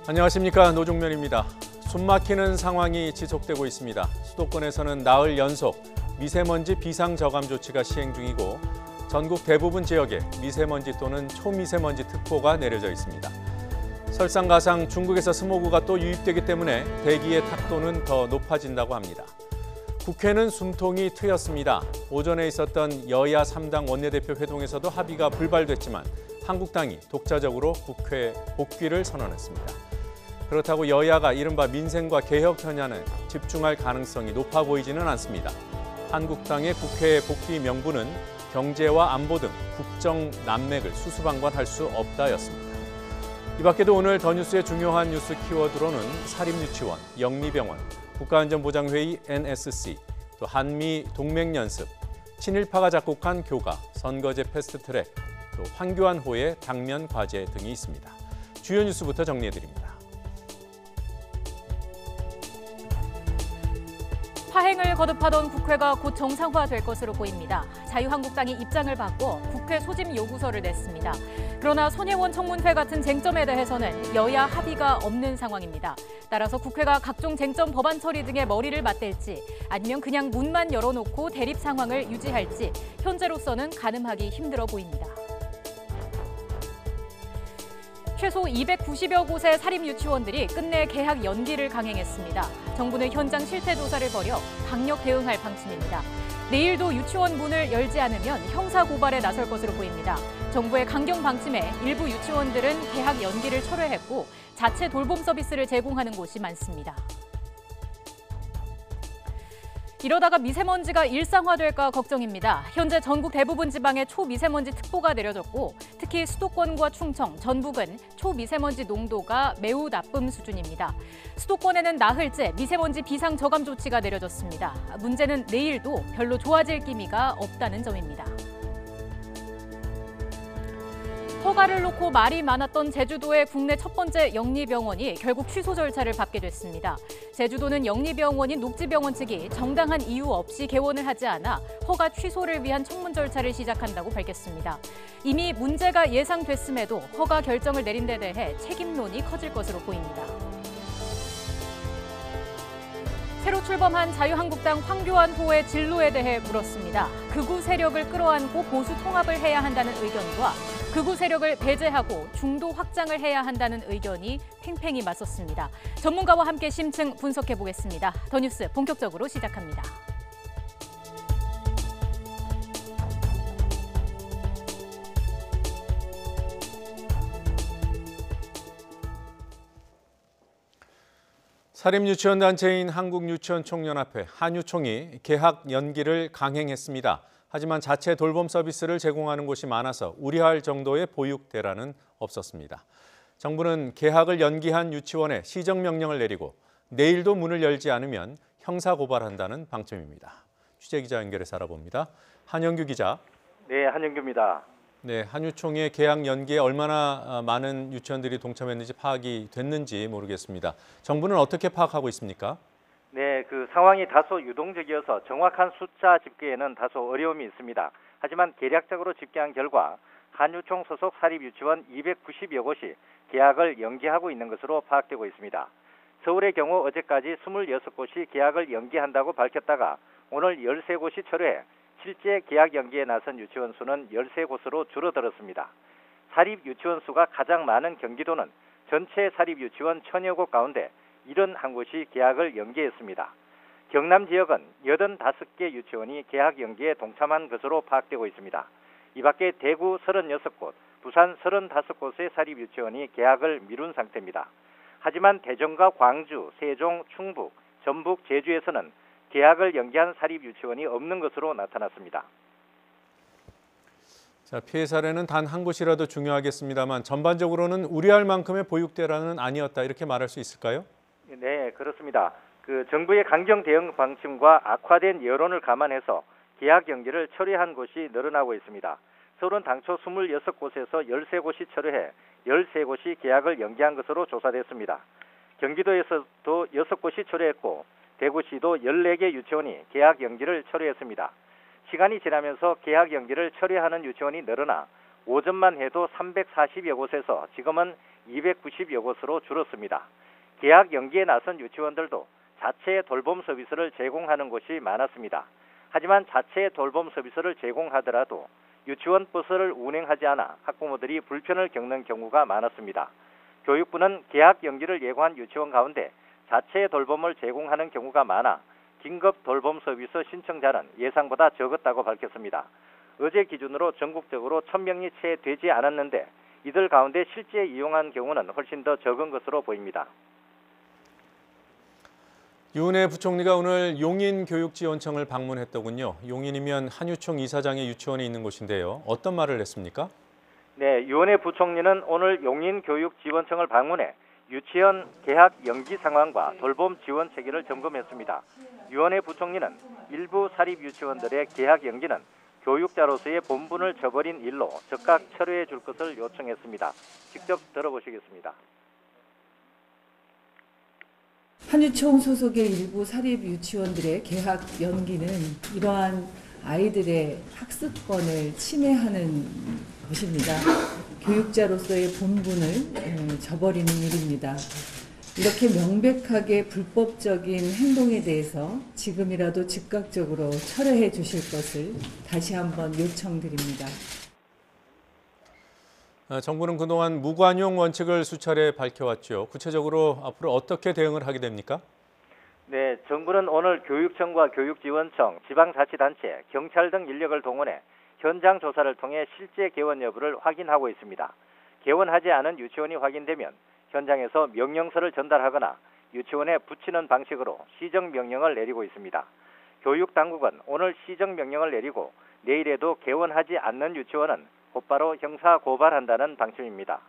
안녕하십니까, 노종면입니다. 숨막히는 상황이 지속되고 있습니다. 수도권에서는 나흘 연속 미세먼지 비상저감 조치가 시행 중이고 전국 대부분 지역에 미세먼지 또는 초미세먼지 특보가 내려져 있습니다. 설상가상 중국에서 스모그가 또 유입되기 때문에 대기의 탁도는 더 높아진다고 합니다. 국회는 숨통이 트였습니다. 오전에 있었던 여야 3당 원내대표 회동에서도 합의가 불발됐지만 한국당이 독자적으로 국회 복귀를 선언했습니다. 그렇다고 여야가 이른바 민생과 개혁 현안에 집중할 가능성이 높아 보이지는 않습니다. 한국당의 국회 복귀 명분은 경제와 안보 등 국정 난맥을 수수방관할 수 없다였습니다. 이 밖에도 오늘 더 뉴스의 중요한 뉴스 키워드로는 사립유치원, 영리병원, 국가안전보장회의 NSC, 또 한미 동맹연습, 친일파가 작곡한 교가, 선거제 패스트트랙, 또 황교안호의 당면 과제 등이 있습니다. 주요 뉴스부터 정리해드립니다. 파행을 거듭하던 국회가 곧 정상화될 것으로 보입니다. 자유한국당이 입장을 바꿔 국회 소집 요구서를 냈습니다. 그러나 손혜원 청문회 같은 쟁점에 대해서는 여야 합의가 없는 상황입니다. 따라서 국회가 각종 쟁점 법안 처리 등에 머리를 맞댈지 아니면 그냥 문만 열어놓고 대립 상황을 유지할지 현재로서는 가늠하기 힘들어 보입니다. 최소 290여 곳의 사립유치원들이 끝내 개학 연기를 강행했습니다. 정부는 현장 실태 조사를 벌여 강력 대응할 방침입니다. 내일도 유치원 문을 열지 않으면 형사 고발에 나설 것으로 보입니다. 정부의 강경 방침에 일부 유치원들은 개학 연기를 철회했고 자체 돌봄 서비스를 제공하는 곳이 많습니다. 이러다가 미세먼지가 일상화될까 걱정입니다. 현재 전국 대부분 지방에 초미세먼지 특보가 내려졌고 특히 수도권과 충청, 전북은 초미세먼지 농도가 매우 나쁨 수준입니다. 수도권에는 나흘째 미세먼지 비상저감 조치가 내려졌습니다. 문제는 내일도 별로 좋아질 기미가 없다는 점입니다. 허가를 놓고 말이 많았던 제주도의 국내 첫 번째 영리병원이 결국 취소 절차를 밟게 됐습니다. 제주도는 영리병원인 녹지병원 측이 정당한 이유 없이 개원을 하지 않아 허가 취소를 위한 청문 절차를 시작한다고 밝혔습니다. 이미 문제가 예상됐음에도 허가 결정을 내린 데 대해 책임론이 커질 것으로 보입니다. 새로 출범한 자유한국당 황교안호의 진로에 대해 물었습니다. 극우 세력을 끌어안고 보수 통합을 해야 한다는 의견과 극우 세력을 배제하고 중도 확장을 해야 한다는 의견이 팽팽히 맞섰습니다. 전문가와 함께 심층 분석해 보겠습니다. 더 뉴스 본격적으로 시작합니다. 사립유치원 단체인 한국유치원총연합회 한유총이 개학 연기를 강행했습니다. 하지만 자체 돌봄 서비스를 제공하는 곳이 많아서 우려할 정도의 보육대란은 없었습니다. 정부는 개학을 연기한 유치원에 시정명령을 내리고 내일도 문을 열지 않으면 형사고발한다는 방침입니다. 취재기자 연결해서 알아봅니다. 한영규 기자. 네, 한영규입니다. 네, 한유총의 개학 연기에 얼마나 많은 유치원들이 동참했는지 파악이 됐는지 모르겠습니다. 정부는 어떻게 파악하고 있습니까? 네, 그 상황이 다소 유동적이어서 정확한 숫자 집계에는 다소 어려움이 있습니다. 하지만 개략적으로 집계한 결과 한유총 소속 사립유치원 290여 곳이 개학을 연기하고 있는 것으로 파악되고 있습니다. 서울의 경우 어제까지 26곳이 개학을 연기한다고 밝혔다가 오늘 13곳이 철회해 실제 개학 연기에 나선 유치원 수는 13곳으로 줄어들었습니다. 사립유치원 수가 가장 많은 경기도는 전체 사립유치원 1000여 곳 가운데 71곳이 개학을 연기했습니다. 경남 지역은 85개 유치원이 개학 연기에 동참한 것으로 파악되고 있습니다. 이 밖에 대구 36곳, 부산 35곳의 사립유치원이 개학을 미룬 상태입니다. 하지만 대전과 광주, 세종, 충북, 전북, 제주에서는 개학을 연기한 사립유치원이 없는 것으로 나타났습니다. 자, 피해 사례는 단 한 곳이라도 중요하겠습니다만 전반적으로는 우려할 만큼의 보육대란은 아니었다 이렇게 말할 수 있을까요? 네, 그렇습니다. 정부의 강경 대응 방침과 악화된 여론을 감안해서 개학 연기를 철회한 곳이 늘어나고 있습니다. 서울은 당초 26곳에서 13곳이 철회해 13곳이 개학을 연기한 것으로 조사됐습니다. 경기도에서도 6곳이 철회했고 대구시도 14개 유치원이 개학 연기를 철회했습니다. 시간이 지나면서 개학 연기를 철회하는 유치원이 늘어나 오전만 해도 340여 곳에서 지금은 290여 곳으로 줄었습니다. 계약 연기에 나선 유치원들도 자체 돌봄 서비스를 제공하는 곳이 많았습니다. 하지만 자체 돌봄 서비스를 제공하더라도 유치원 버스를 운행하지 않아 학부모들이 불편을 겪는 경우가 많았습니다. 교육부는 계약 연기를 예고한 유치원 가운데 자체 돌봄을 제공하는 경우가 많아 긴급 돌봄 서비스 신청자는 예상보다 적었다고 밝혔습니다. 어제 기준으로 전국적으로 1,000명이 채 되지 않았는데 이들 가운데 실제 이용한 경우는 훨씬 더 적은 것으로 보입니다. 유은혜 부총리가 오늘 용인교육지원청을 방문했더군요. 용인이면 한유총 이사장의 유치원이 있는 곳인데요. 어떤 말을 했습니까? 네, 유은혜 부총리는 오늘 용인교육지원청을 방문해 유치원 개학 연기 상황과 돌봄 지원 체계를 점검했습니다. 유은혜 부총리는 일부 사립유치원들의 개학 연기는 교육자로서의 본분을 저버린 일로 즉각 철회해 줄 것을 요청했습니다. 직접 들어보시겠습니다. 한유총 소속의 일부 사립유치원들의 개학 연기는 이러한 아이들의 학습권을 침해하는 것입니다. 교육자로서의 본분을 저버리는 일입니다. 이렇게 명백하게 불법적인 행동에 대해서 지금이라도 즉각적으로 철회해 주실 것을 다시 한번 요청드립니다. 정부는 그동안 무관용 원칙을 수차례 밝혀왔죠. 구체적으로 앞으로 어떻게 대응을 하게 됩니까? 네, 정부는 오늘 교육청과 교육지원청, 지방자치단체, 경찰 등 인력을 동원해 현장 조사를 통해 실제 개원 여부를 확인하고 있습니다. 개원하지 않은 유치원이 확인되면 현장에서 명령서를 전달하거나 유치원에 붙이는 방식으로 시정명령을 내리고 있습니다. 교육당국은 오늘 시정명령을 내리고 내일에도 개원하지 않는 유치원은 곧바로 형사고발한다는 방침입니다.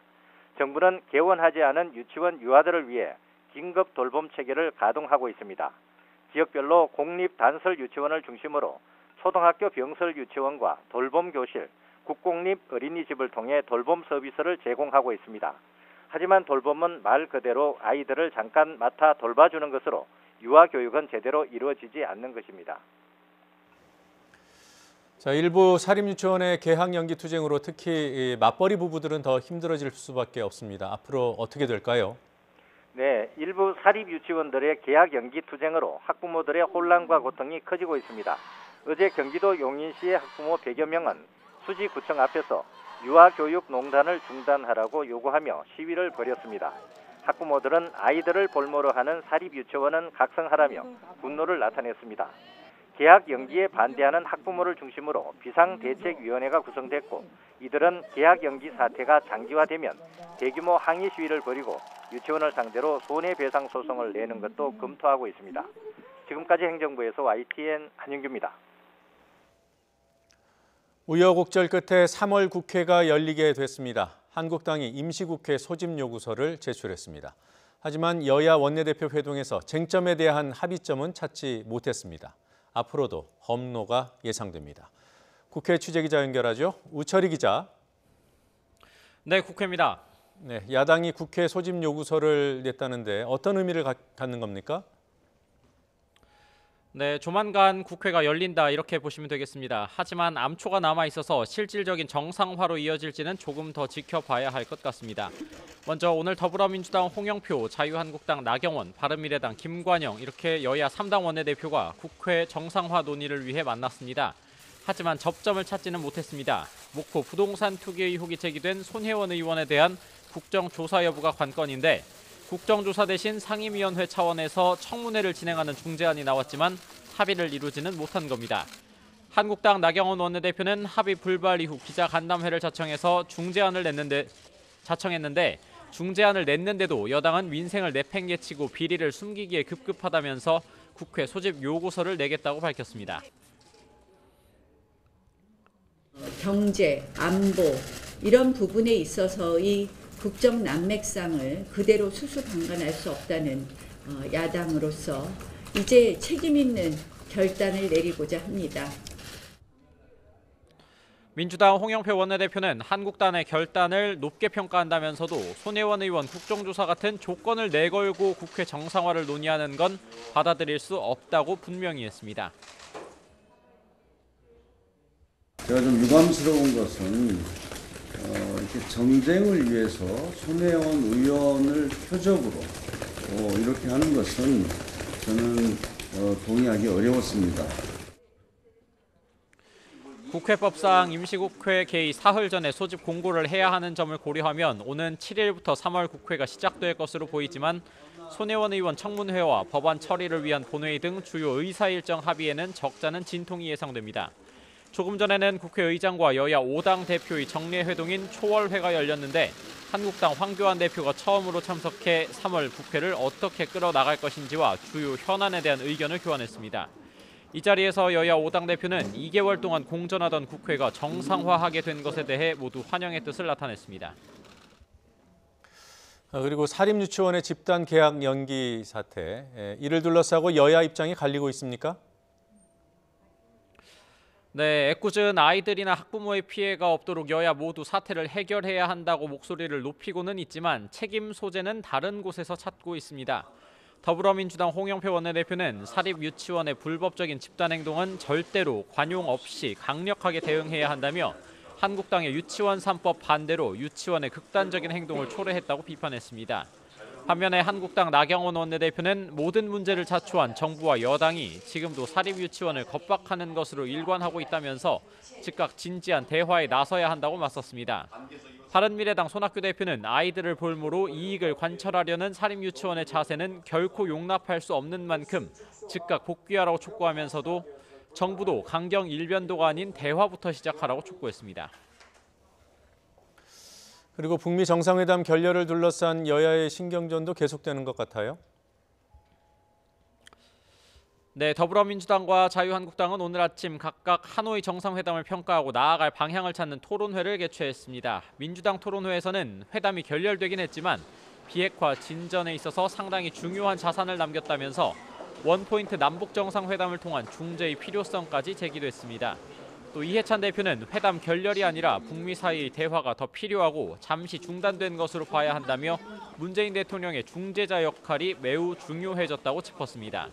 정부는 개원하지 않은 유치원 유아들을 위해 긴급 돌봄 체계를 가동하고 있습니다. 지역별로 공립단설 유치원을 중심으로 초등학교 병설 유치원과 돌봄교실, 국공립 어린이집을 통해 돌봄 서비스를 제공하고 있습니다. 하지만 돌봄은 말 그대로 아이들을 잠깐 맡아 돌봐주는 것으로 유아교육은 제대로 이루어지지 않는 것입니다. 자, 일부 사립유치원의 개학 연기 투쟁으로 특히 맞벌이 부부들은 더 힘들어질 수밖에 없습니다. 앞으로 어떻게 될까요? 네, 일부 사립유치원들의 개학 연기 투쟁으로 학부모들의 혼란과 고통이 커지고 있습니다. 어제 경기도 용인시의 학부모 100여 명은 수지구청 앞에서 유아교육농단을 중단하라고 요구하며 시위를 벌였습니다. 학부모들은 아이들을 볼모로 하는 사립유치원은 각성하라며 분노를 나타냈습니다. 개학 연기에 반대하는 학부모를 중심으로 비상대책위원회가 구성됐고 이들은 개학 연기 사태가 장기화되면 대규모 항의 시위를 벌이고 유치원을 상대로 손해배상 소송을 내는 것도 검토하고 있습니다. 지금까지 행정부에서 YTN 한윤규입니다. 우여곡절 끝에 3월 국회가 열리게 됐습니다. 한국당이 임시국회 소집 요구서를 제출했습니다. 하지만 여야 원내대표 회동에서 쟁점에 대한 합의점은 찾지 못했습니다. 앞으로도 험로가 예상됩니다. 국회 취재기자 연결하죠. 우철희 기자. 네, 국회입니다. 네, 야당이 국회 소집 요구서를 냈다는데 어떤 의미를 갖는 겁니까? 네, 조만간 국회가 열린다 이렇게 보시면 되겠습니다. 하지만 암초가 남아있어서 실질적인 정상화로 이어질지는 조금 더 지켜봐야 할 것 같습니다. 먼저 오늘 더불어민주당 홍영표, 자유한국당 나경원, 바른미래당 김관영 이렇게 여야 3당 원내대표가 국회 정상화 논의를 위해 만났습니다. 하지만 접점을 찾지는 못했습니다. 목포 부동산 투기 의혹이 제기된 손혜원 의원에 대한 국정조사 여부가 관건인데 국정조사 대신 상임위원회 차원에서 청문회를 진행하는 중재안이 나왔지만 합의를 이루지는 못한 겁니다. 한국당 나경원 원내대표는 합의 불발 이후 기자간담회를 자청했는데 중재안을 냈는데도 여당은 민생을 내팽개치고 비리를 숨기기에 급급하다면서 국회 소집 요구서를 내겠다고 밝혔습니다. 경제, 안보 이런 부분에 있어서의 국정 난맥상을 그대로 수수방관할 수 없다는 야당으로서 이제 책임 있는 결단을 내리고자 합니다. 민주당 홍영표 원내대표는 한국당의 결단을 높게 평가한다면서도 손혜원 의원 국정조사 같은 조건을 내걸고 국회 정상화를 논의하는 건 받아들일 수 없다고 분명히 했습니다. 제가 좀 유감스러운 것은 이렇게 정쟁을 위해서 손혜원 의원을 표적으로 이렇게 하는 것은 저는 동의하기 어려웠습니다. 국회법상 임시국회 개의 사흘 전에 소집 공고를 해야 하는 점을 고려하면 오는 7일부터 3월 국회가 시작될 것으로 보이지만 손혜원 의원 청문회와 법안 처리를 위한 본회의 등 주요 의사 일정 합의에는 적잖은 진통이 예상됩니다. 조금 전에는 국회의장과 여야 5당 대표의 정례회동인 초월회가 열렸는데 한국당 황교안 대표가 처음으로 참석해 3월 국회를 어떻게 끌어나갈 것인지와 주요 현안에 대한 의견을 교환했습니다. 이 자리에서 여야 5당 대표는 2개월 동안 공전하던 국회가 정상화하게 된 것에 대해 모두 환영의 뜻을 나타냈습니다. 그리고 사립유치원의 집단 개학 연기 사태, 이를 둘러싸고 여야 입장이 갈리고 있습니까? 네, 애꿎은 아이들이나 학부모의 피해가 없도록 여야 모두 사태를 해결해야 한다고 목소리를 높이고는 있지만 책임 소재는 다른 곳에서 찾고 있습니다. 더불어민주당 홍영표 원내대표는 사립유치원의 불법적인 집단행동은 절대로 관용 없이 강력하게 대응해야 한다며 한국당의 유치원 3법 반대로 유치원의 극단적인 행동을 초래했다고 비판했습니다. 반면에 한국당 나경원 원내대표는 모든 문제를 자초한 정부와 여당이 지금도 사립유치원을 겁박하는 것으로 일관하고 있다면서 즉각 진지한 대화에 나서야 한다고 맞섰습니다. 바른미래당 손학규 대표는 아이들을 볼모로 이익을 관철하려는 사립유치원의 자세는 결코 용납할 수 없는 만큼 즉각 복귀하라고 촉구하면서도 정부도 강경 일변도가 아닌 대화부터 시작하라고 촉구했습니다. 그리고 북미 정상회담 결렬을 둘러싼 여야의 신경전도 계속되는 것 같아요. 네, 더불어민주당과 자유한국당은 오늘 아침 각각 하노이 정상회담을 평가하고 나아갈 방향을 찾는 토론회를 개최했습니다. 민주당 토론회에서는 회담이 결렬되긴 했지만 비핵화 진전에 있어서 상당히 중요한 자산을 남겼다면서 원포인트 남북 정상회담을 통한 중재의 필요성까지 제기됐습니다. 또 이해찬 대표는 회담 결렬이 아니라 북미 사이의 대화가 더 필요하고 잠시 중단된 것으로 봐야 한다며 문재인 대통령의 중재자 역할이 매우 중요해졌다고 짚었습니다.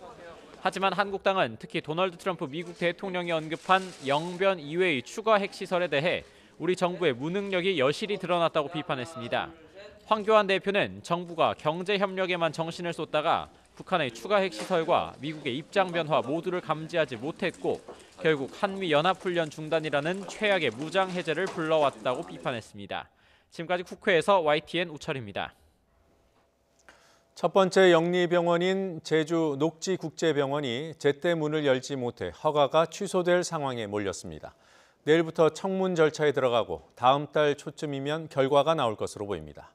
하지만 한국당은 특히 도널드 트럼프 미국 대통령이 언급한 영변 이외의 추가 핵시설에 대해 우리 정부의 무능력이 여실히 드러났다고 비판했습니다. 황교안 대표는 정부가 경제협력에만 정신을 쏟다가 북한의 추가 핵시설과 미국의 입장 변화 모두를 감지하지 못했고 결국 한미연합훈련 중단이라는 최악의 무장해제를 불러왔다고 비판했습니다. 지금까지 국회에서 YTN 우철입니다. 첫 번째 영리병원인 제주 녹지국제병원이 제때 문을 열지 못해 허가가 취소될 상황에 몰렸습니다. 내일부터 청문 절차에 들어가고 다음 달 초쯤이면 결과가 나올 것으로 보입니다.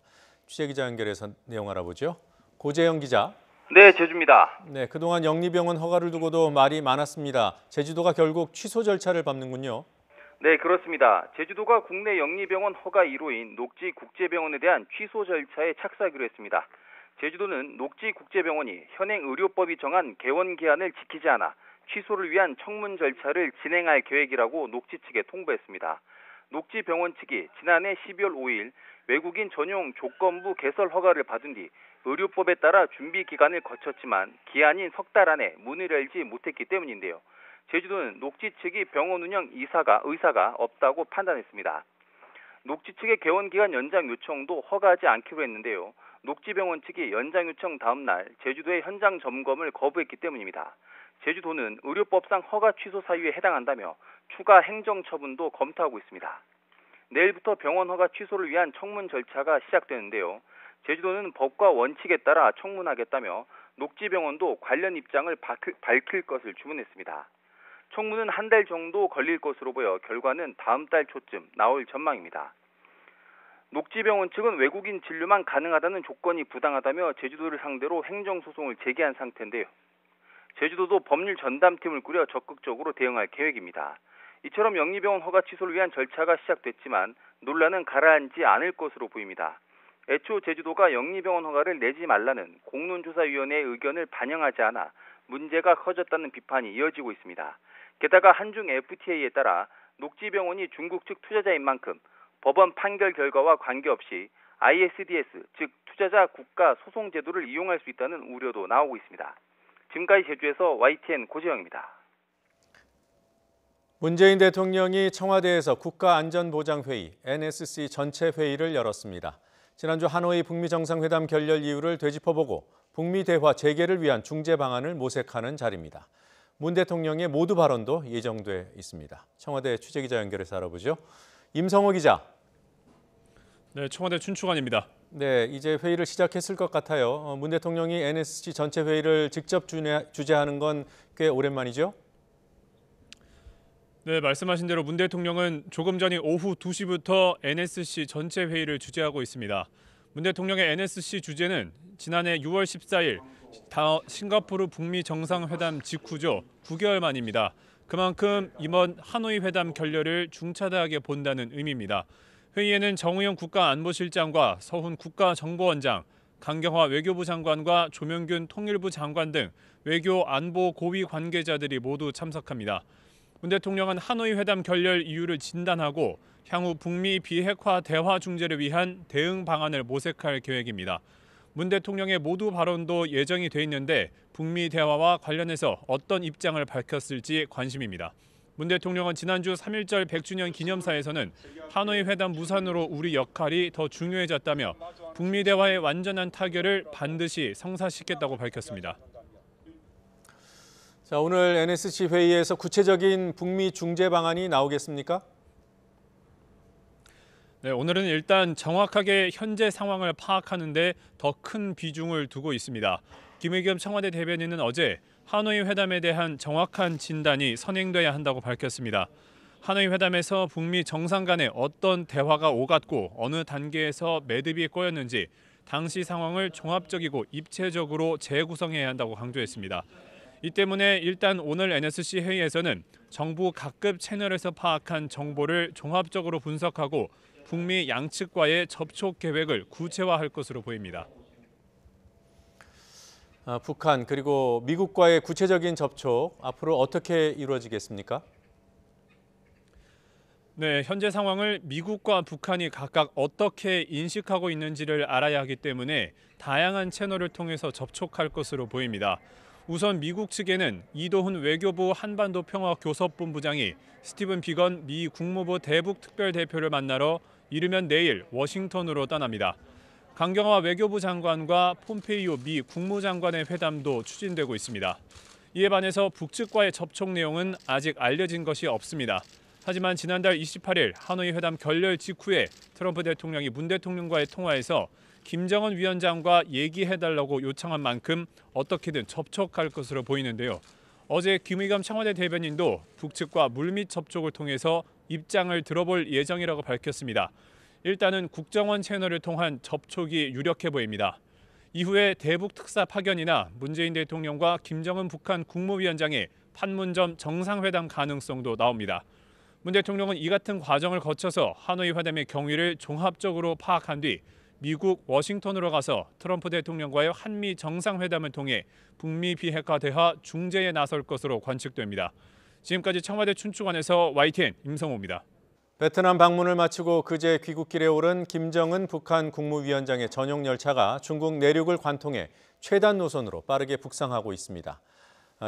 취재기자 연결해서 내용 알아보죠. 고재영 기자. 네, 제주입니다. 네, 그동안 영리병원 허가를 두고도 말이 많았습니다. 제주도가 결국 취소 절차를 밟는군요. 네, 그렇습니다. 제주도가 국내 영리병원 허가 1호인 녹지국제병원에 대한 취소 절차에 착수하기로 했습니다. 제주도는 녹지국제병원이 현행 의료법이 정한 개원 기한을 지키지 않아 취소를 위한 청문 절차를 진행할 계획이라고 녹지 측에 통보했습니다. 녹지병원 측이 지난해 12월 5일 외국인 전용 조건부 개설 허가를 받은 뒤 의료법에 따라 준비 기간을 거쳤지만 기한인 석 달 안에 문을 열지 못했기 때문인데요. 제주도는 녹지 측이 병원 운영 의사가 없다고 판단했습니다. 녹지 측의 개원 기간 연장 요청도 허가하지 않기로 했는데요. 녹지병원 측이 연장 요청 다음 날 제주도의 현장 점검을 거부했기 때문입니다. 제주도는 의료법상 허가 취소 사유에 해당한다며 추가 행정 처분도 검토하고 있습니다. 내일부터 병원 허가 취소를 위한 청문 절차가 시작되는데요. 제주도는 법과 원칙에 따라 청문하겠다며 녹지병원도 관련 입장을 밝힐 것을 주문했습니다. 청문은 한 달 정도 걸릴 것으로 보여 결과는 다음 달 초쯤 나올 전망입니다. 녹지병원 측은 외국인 진료만 가능하다는 조건이 부당하다며 제주도를 상대로 행정소송을 제기한 상태인데요. 제주도도 법률 전담팀을 꾸려 적극적으로 대응할 계획입니다. 이처럼 영리병원 허가 취소를 위한 절차가 시작됐지만 논란은 가라앉지 않을 것으로 보입니다. 애초 제주도가 영리병원 허가를 내지 말라는 공론조사위원회의 의견을 반영하지 않아 문제가 커졌다는 비판이 이어지고 있습니다. 게다가 한중 FTA에 따라 녹지병원이 중국 측 투자자인 만큼 법원 판결 결과와 관계없이 ISDS, 즉 투자자 국가 소송 제도를 이용할 수 있다는 우려도 나오고 있습니다. 지금까지 제주에서 YTN 고재영입니다. 문재인 대통령이 청와대에서 국가안전보장회의 NSC 전체 회의를 열었습니다. 지난주 하노이 북미 정상회담 결렬 이유를 되짚어보고 북미 대화 재개를 위한 중재 방안을 모색하는 자리입니다. 문 대통령의 모두 발언도 예정돼 있습니다. 청와대 취재기자 연결해서 알아보죠. 임성호 기자. 네, 청와대 춘추관입니다. 네, 이제 회의를 시작했을 것 같아요. 문 대통령이 NSC 전체 회의를 직접 주재하는 건 꽤 오랜만이죠? 네, 말씀하신 대로 문 대통령은 조금 전인 오후 2시부터 NSC 전체 회의를 주재하고 있습니다. 문 대통령의 NSC 주재는 지난해 6월 14일 싱가포르 북미 정상회담 직후죠. 9개월 만입니다. 그만큼 이번 하노이 회담 결렬을 중차대하게 본다는 의미입니다. 회의에는 정의용 국가안보실장과 서훈 국가정보원장, 강경화 외교부 장관과 조명균 통일부 장관 등 외교 안보 고위 관계자들이 모두 참석합니다. 문 대통령은 하노이 회담 결렬 이유를 진단하고 향후 북미 비핵화 대화 중재를 위한 대응 방안을 모색할 계획입니다. 문 대통령의 모두 발언도 예정이 돼 있는데 북미 대화와 관련해서 어떤 입장을 밝혔을지 관심입니다. 문 대통령은 지난주 3.1절 100주년 기념사에서는 하노이 회담 무산으로 우리 역할이 더 중요해졌다며 북미 대화의 완전한 타결을 반드시 성사시켰다고 밝혔습니다. 자, 오늘 NSC 회의에서 구체적인 북미 중재 방안이 나오겠습니까? 네, 오늘은 일단 정확하게 현재 상황을 파악하는 데 더 큰 비중을 두고 있습니다. 김의겸 청와대 대변인은 어제 하노이 회담에 대한 정확한 진단이 선행돼야 한다고 밝혔습니다. 하노이 회담에서 북미 정상 간에 어떤 대화가 오갔고 어느 단계에서 매듭이 꼬였는지 당시 상황을 종합적이고 입체적으로 재구성해야 한다고 강조했습니다. 이 때문에 일단 오늘 NSC 회의에서는 정부 각급 채널에서 파악한 정보를 종합적으로 분석하고 북미 양측과의 접촉 계획을 구체화할 것으로 보입니다. 북한 그리고 미국과의 구체적인 접촉 앞으로 어떻게 이루어지겠습니까? 네, 현재 상황을 미국과 북한이 각각 어떻게 인식하고 있는지를 알아야 하기 때문에 다양한 채널을 통해서 접촉할 것으로 보입니다. 우선 미국 측에는 이도훈 외교부 한반도 평화교섭본부장이 스티븐 비건 미 국무부 대북 특별대표를 만나러 이르면 내일 워싱턴으로 떠납니다. 강경화 외교부 장관과 폼페이오 미 국무장관의 회담도 추진되고 있습니다. 이에 반해서 북측과의 접촉 내용은 아직 알려진 것이 없습니다. 하지만 지난달 28일 하노이 회담 결렬 직후에 트럼프 대통령이 문 대통령과의 통화에서 김정은 위원장과 얘기해달라고 요청한 만큼 어떻게든 접촉할 것으로 보이는데요. 어제 김의겸 청와대 대변인도 북측과 물밑 접촉을 통해서 입장을 들어볼 예정이라고 밝혔습니다. 일단은 국정원 채널을 통한 접촉이 유력해 보입니다. 이후에 대북 특사 파견이나 문재인 대통령과 김정은 북한 국무위원장의 판문점 정상회담 가능성도 나옵니다. 문 대통령은 이 같은 과정을 거쳐서 하노이 회담의 경위를 종합적으로 파악한 뒤 미국 워싱턴으로 가서 트럼프 대통령과의 한미 정상회담을 통해 북미 비핵화 대화 중재에 나설 것으로 관측됩니다. 지금까지 청와대 춘추관에서 YTN 임성호입니다. 베트남 방문을 마치고 그제 귀국길에 오른 김정은 북한 국무위원장의 전용 열차가 중국 내륙을 관통해 최단 노선으로 빠르게 북상하고 있습니다.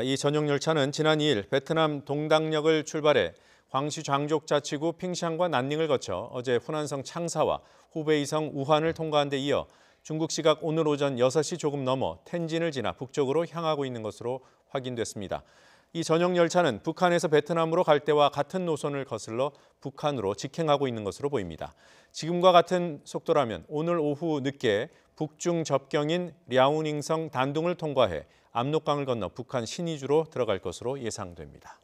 이 전용 열차는 지난 2일 베트남 동당역을 출발해 광시 장족자치구 핑샹과 난닝을 거쳐 어제 후난성 창사와 후베이성 우환을 통과한 데 이어 중국 시각 오늘 오전 6시 조금 넘어 텐진을 지나 북쪽으로 향하고 있는 것으로 확인됐습니다. 이 전용 열차는 북한에서 베트남으로 갈 때와 같은 노선을 거슬러 북한으로 직행하고 있는 것으로 보입니다. 지금과 같은 속도라면 오늘 오후 늦게 북중 접경인 랴오닝성 단둥을 통과해 압록강을 건너 북한 신의주로 들어갈 것으로 예상됩니다.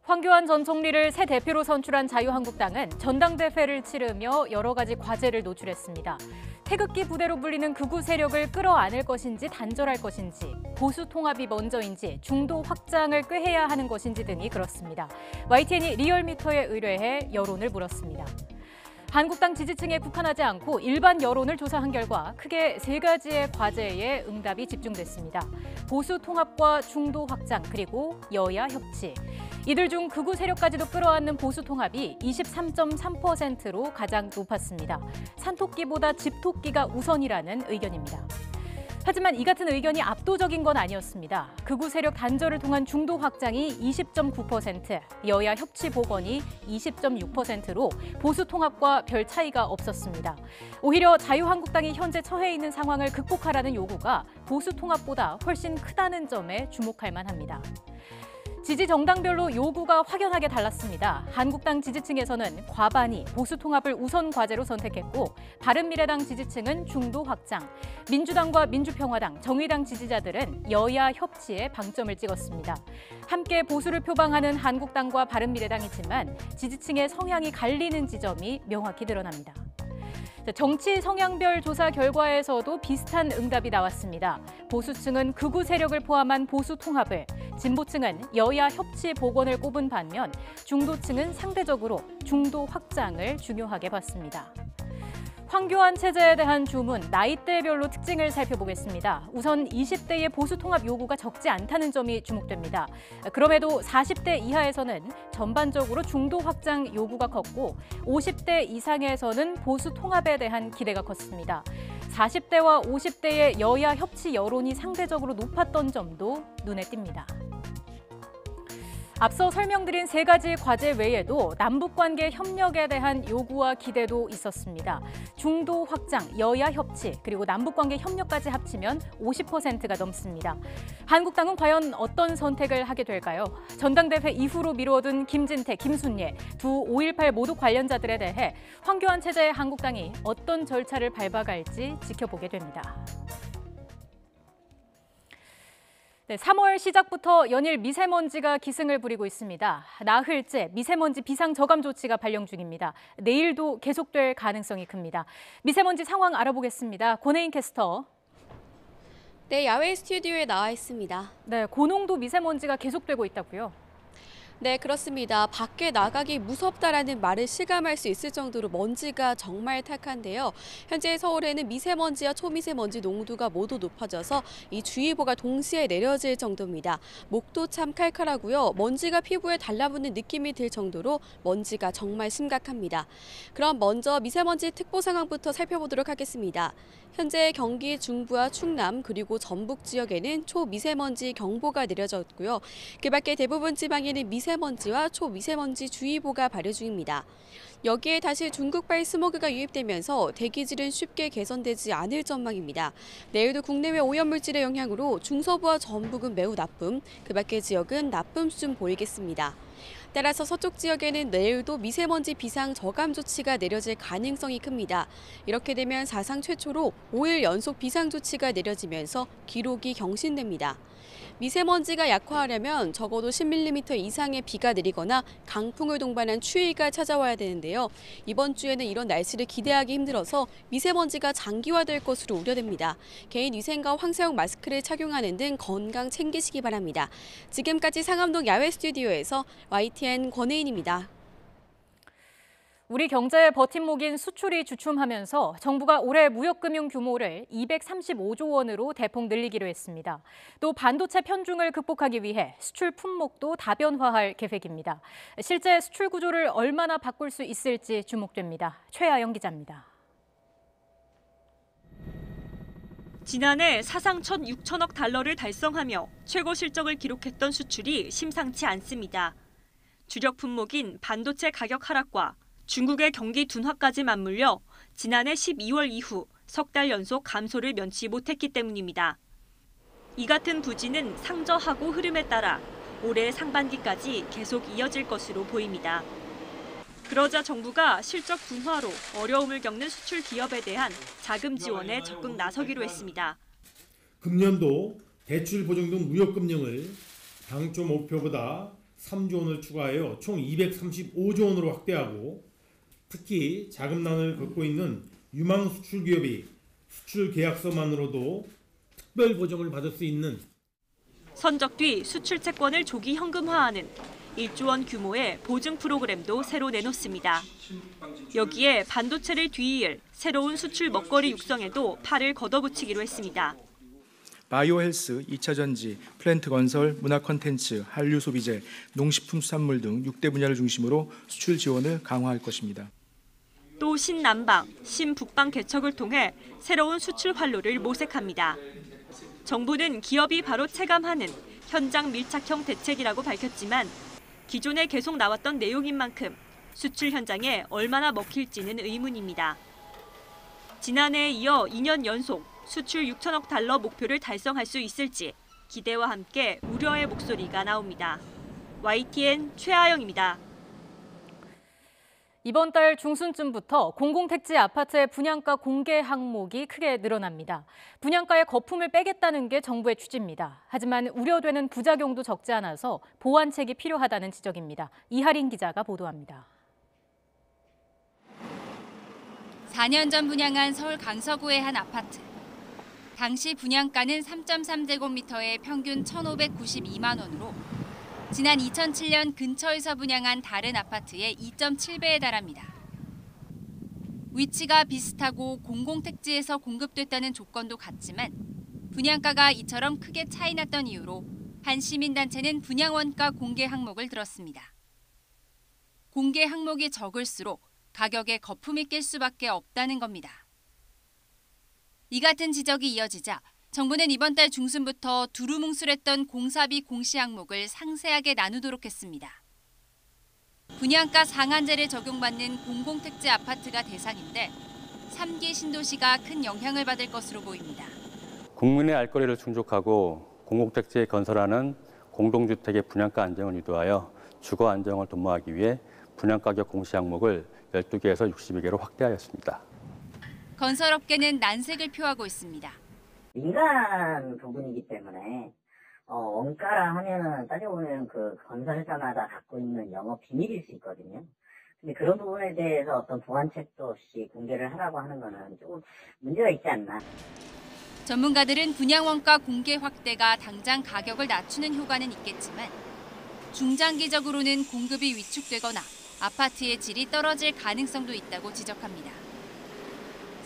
황교안 전 총리를 새 대표로 선출한 자유한국당은 전당대회를 치르며 여러 가지 과제를 노출했습니다. 태극기 부대로 불리는 극우 세력을 끌어안을 것인지 단절할 것인지, 보수 통합이 먼저인지, 중도 확장을 꾀해야 하는 것인지 등이 그렇습니다. YTN이 리얼미터에 의뢰해 여론을 물었습니다. 한국당 지지층에 국한하지 않고 일반 여론을 조사한 결과 크게 3가지의 과제에 응답이 집중됐습니다. 보수 통합과 중도 확장, 그리고 여야 협치. 이들 중 극우 세력까지도 끌어안는 보수 통합이 23.3%로 가장 높았습니다. 산토끼보다 집토끼가 우선이라는 의견입니다. 하지만 이 같은 의견이 압도적인 건 아니었습니다. 극우 세력 단절을 통한 중도 확장이 20.9%, 여야 협치 복원이 20.6%로 보수 통합과 별 차이가 없었습니다. 오히려 자유한국당이 현재 처해 있는 상황을 극복하라는 요구가 보수 통합보다 훨씬 크다는 점에 주목할 만합니다. 지지 정당별로 요구가 확연하게 달랐습니다. 한국당 지지층에서는 과반이 보수 통합을 우선 과제로 선택했고 바른미래당 지지층은 중도 확장, 민주당과 민주평화당, 정의당 지지자들은 여야 협치에 방점을 찍었습니다. 함께 보수를 표방하는 한국당과 바른미래당이지만 지지층의 성향이 갈리는 지점이 명확히 드러납니다. 정치 성향별 조사 결과에서도 비슷한 응답이 나왔습니다. 보수층은 극우 세력을 포함한 보수 통합을, 진보층은 여야 협치 복원을 꼽은 반면 중도층은 상대적으로 중도 확장을 중요하게 봤습니다. 황교안 체제에 대한 주문, 나이대별로 특징을 살펴보겠습니다. 우선 20대의 보수 통합 요구가 적지 않다는 점이 주목됩니다. 그럼에도 40대 이하에서는 전반적으로 중도 확장 요구가 컸고 50대 이상에서는 보수 통합에 대한 기대가 컸습니다. 40대와 50대의 여야 협치 여론이 상대적으로 높았던 점도 눈에 띕니다. 앞서 설명드린 세 가지 과제 외에도 남북관계 협력에 대한 요구와 기대도 있었습니다. 중도 확장, 여야 협치, 그리고 남북관계 협력까지 합치면 50%가 넘습니다. 한국당은 과연 어떤 선택을 하게 될까요? 전당대회 이후로 미뤄둔 김진태, 김순례 두 5.18 모두 관련자들에 대해 황교안 체제의 한국당이 어떤 절차를 밟아갈지 지켜보게 됩니다. 3월 시작부터 연일 미세먼지가 기승을 부리고 있습니다. 나흘째 미세먼지 비상 저감 조치가 발령 중입니다. 내일도 계속될 가능성이 큽니다. 미세먼지 상황 알아보겠습니다. 권혜인 캐스터. 네, 야외 스튜디오에 나와 있습니다. 네, 고농도 미세먼지가 계속되고 있다고요? 네, 그렇습니다. 밖에 나가기 무섭다라는 말을 실감할 수 있을 정도로 먼지가 정말 탁한데요. 현재 서울에는 미세먼지와 초미세먼지 농도가 모두 높아져서 이 주의보가 동시에 내려질 정도입니다. 목도 참 칼칼하고요. 먼지가 피부에 달라붙는 느낌이 들 정도로 먼지가 정말 심각합니다. 그럼 먼저 미세먼지 특보 상황부터 살펴보도록 하겠습니다. 현재 경기 중부와 충남 그리고 전북 지역에는 초미세먼지 경보가 내려졌고요. 그 밖에 대부분 지방에는 미세먼지와 초미세먼지 주의보가 발효 중입니다. 여기에 다시 중국발 스모그가 유입되면서 대기질은 쉽게 개선되지 않을 전망입니다. 내일도 국내외 오염물질의 영향으로 중서부와 전북은 매우 나쁨, 그 밖의 지역은 나쁨 수준 보이겠습니다. 따라서 서쪽 지역에는 내일도 미세먼지 비상 저감 조치가 내려질 가능성이 큽니다. 이렇게 되면 사상 최초로 5일 연속 비상 조치가 내려지면서 기록이 경신됩니다. 미세먼지가 약화하려면 적어도 10mm 이상의 비가 내리거나 강풍을 동반한 추위가 찾아와야 되는데요. 이번 주에는 이런 날씨를 기대하기 힘들어서 미세먼지가 장기화될 것으로 우려됩니다. 개인 위생과 황사용 마스크를 착용하는 등 건강 챙기시기 바랍니다. 지금까지 상암동 야외 스튜디오에서 YTN 권혜인입니다. 우리 경제의 버팀목인 수출이 주춤하면서 정부가 올해 무역금융 규모를 235조 원으로 대폭 늘리기로 했습니다. 또 반도체 편중을 극복하기 위해 수출 품목도 다변화할 계획입니다. 실제 수출 구조를 얼마나 바꿀 수 있을지 주목됩니다. 최아영 기자입니다. 지난해 사상 첫 6천억 달러를 달성하며 최고 실적을 기록했던 수출이 심상치 않습니다. 주력 품목인 반도체 가격 하락과 중국의 경기 둔화까지 맞물려 지난해 12월 이후 석 달 연속 감소를 면치 못했기 때문입니다. 이 같은 부진은 상저하고 흐름에 따라 올해 상반기까지 계속 이어질 것으로 보입니다. 그러자 정부가 실적 둔화로 어려움을 겪는 수출 기업에 대한 자금 지원에 적극 나서기로 했습니다. 금년도 대출 보증 등 무역금융을 당초 목표보다 3조 원을 추가하여 총 235조 원으로 확대하고 특히 자금난을 겪고 있는 유망 수출 기업이 수출 계약서만으로도 특별 보정을 받을 수 있는 선적 뒤 수출 채권을 조기 현금화하는 1조 원 규모의 보증 프로그램도 새로 내놓습니다. 여기에 반도체를 뒤이을 새로운 수출 먹거리 육성에도 팔을 걷어붙이기로 했습니다. 바이오헬스, 2차 전지, 플랜트 건설, 문화 콘텐츠, 한류 소비재, 농식품 수산물 등 6대 분야를 중심으로 수출 지원을 강화할 것입니다. 또 신남방, 신북방 개척을 통해 새로운 수출 활로를 모색합니다. 정부는 기업이 바로 체감하는 현장 밀착형 대책이라고 밝혔지만 기존에 계속 나왔던 내용인 만큼 수출 현장에 얼마나 먹힐지는 의문입니다. 지난해에 이어 2년 연속 수출 6천억 달러 목표를 달성할 수 있을지 기대와 함께 우려의 목소리가 나옵니다. YTN 최아영입니다. 이번 달 중순쯤부터 공공택지 아파트의 분양가 공개 항목이 크게 늘어납니다. 분양가에 거품을 빼겠다는 게 정부의 취지입니다. 하지만 우려되는 부작용도 적지 않아서 보완책이 필요하다는 지적입니다. 이하린 기자가 보도합니다. 4년 전 분양한 서울 강서구의 한 아파트. 당시 분양가는 3.3제곱미터에 평균 1,592만 원으로 지난 2007년 근처에서 분양한 다른 아파트의 2.7배에 달합니다. 위치가 비슷하고 공공택지에서 공급됐다는 조건도 같지만 분양가가 이처럼 크게 차이 났던 이유로 한 시민단체는 분양원가 공개 항목을 들었습니다. 공개 항목이 적을수록 가격에 거품이 낄 수밖에 없다는 겁니다. 이 같은 지적이 이어지자 정부는 이번 달 중순부터 두루뭉술했던 공사비 공시 항목을 상세하게 나누도록 했습니다. 분양가 상한제를 적용받는 공공택지 아파트가 대상인데 3기 신도시가 큰 영향을 받을 것으로 보입니다. 국민의 알 거리를 충족하고 공공택지에 건설하는 공동주택의 분양가 안정을 유도하여 주거 안정을 도모하기 위해 분양가격 공시 항목을 12개에서 62개로 확대하였습니다. 건설업계는 난색을 표하고 있습니다. 민간 부분이기 때문에 원가라 하면은 따져보면 그 건설사마다 갖고 있는 영업 비밀일 수 있거든요. 근데 그런 부분에 대해서 어떤 보완책도 없이 공개를 하라고 하는 거는 조금 문제가 있지 않나. 전문가들은 분양원가 공개 확대가 당장 가격을 낮추는 효과는 있겠지만 중장기적으로는 공급이 위축되거나 아파트의 질이 떨어질 가능성도 있다고 지적합니다.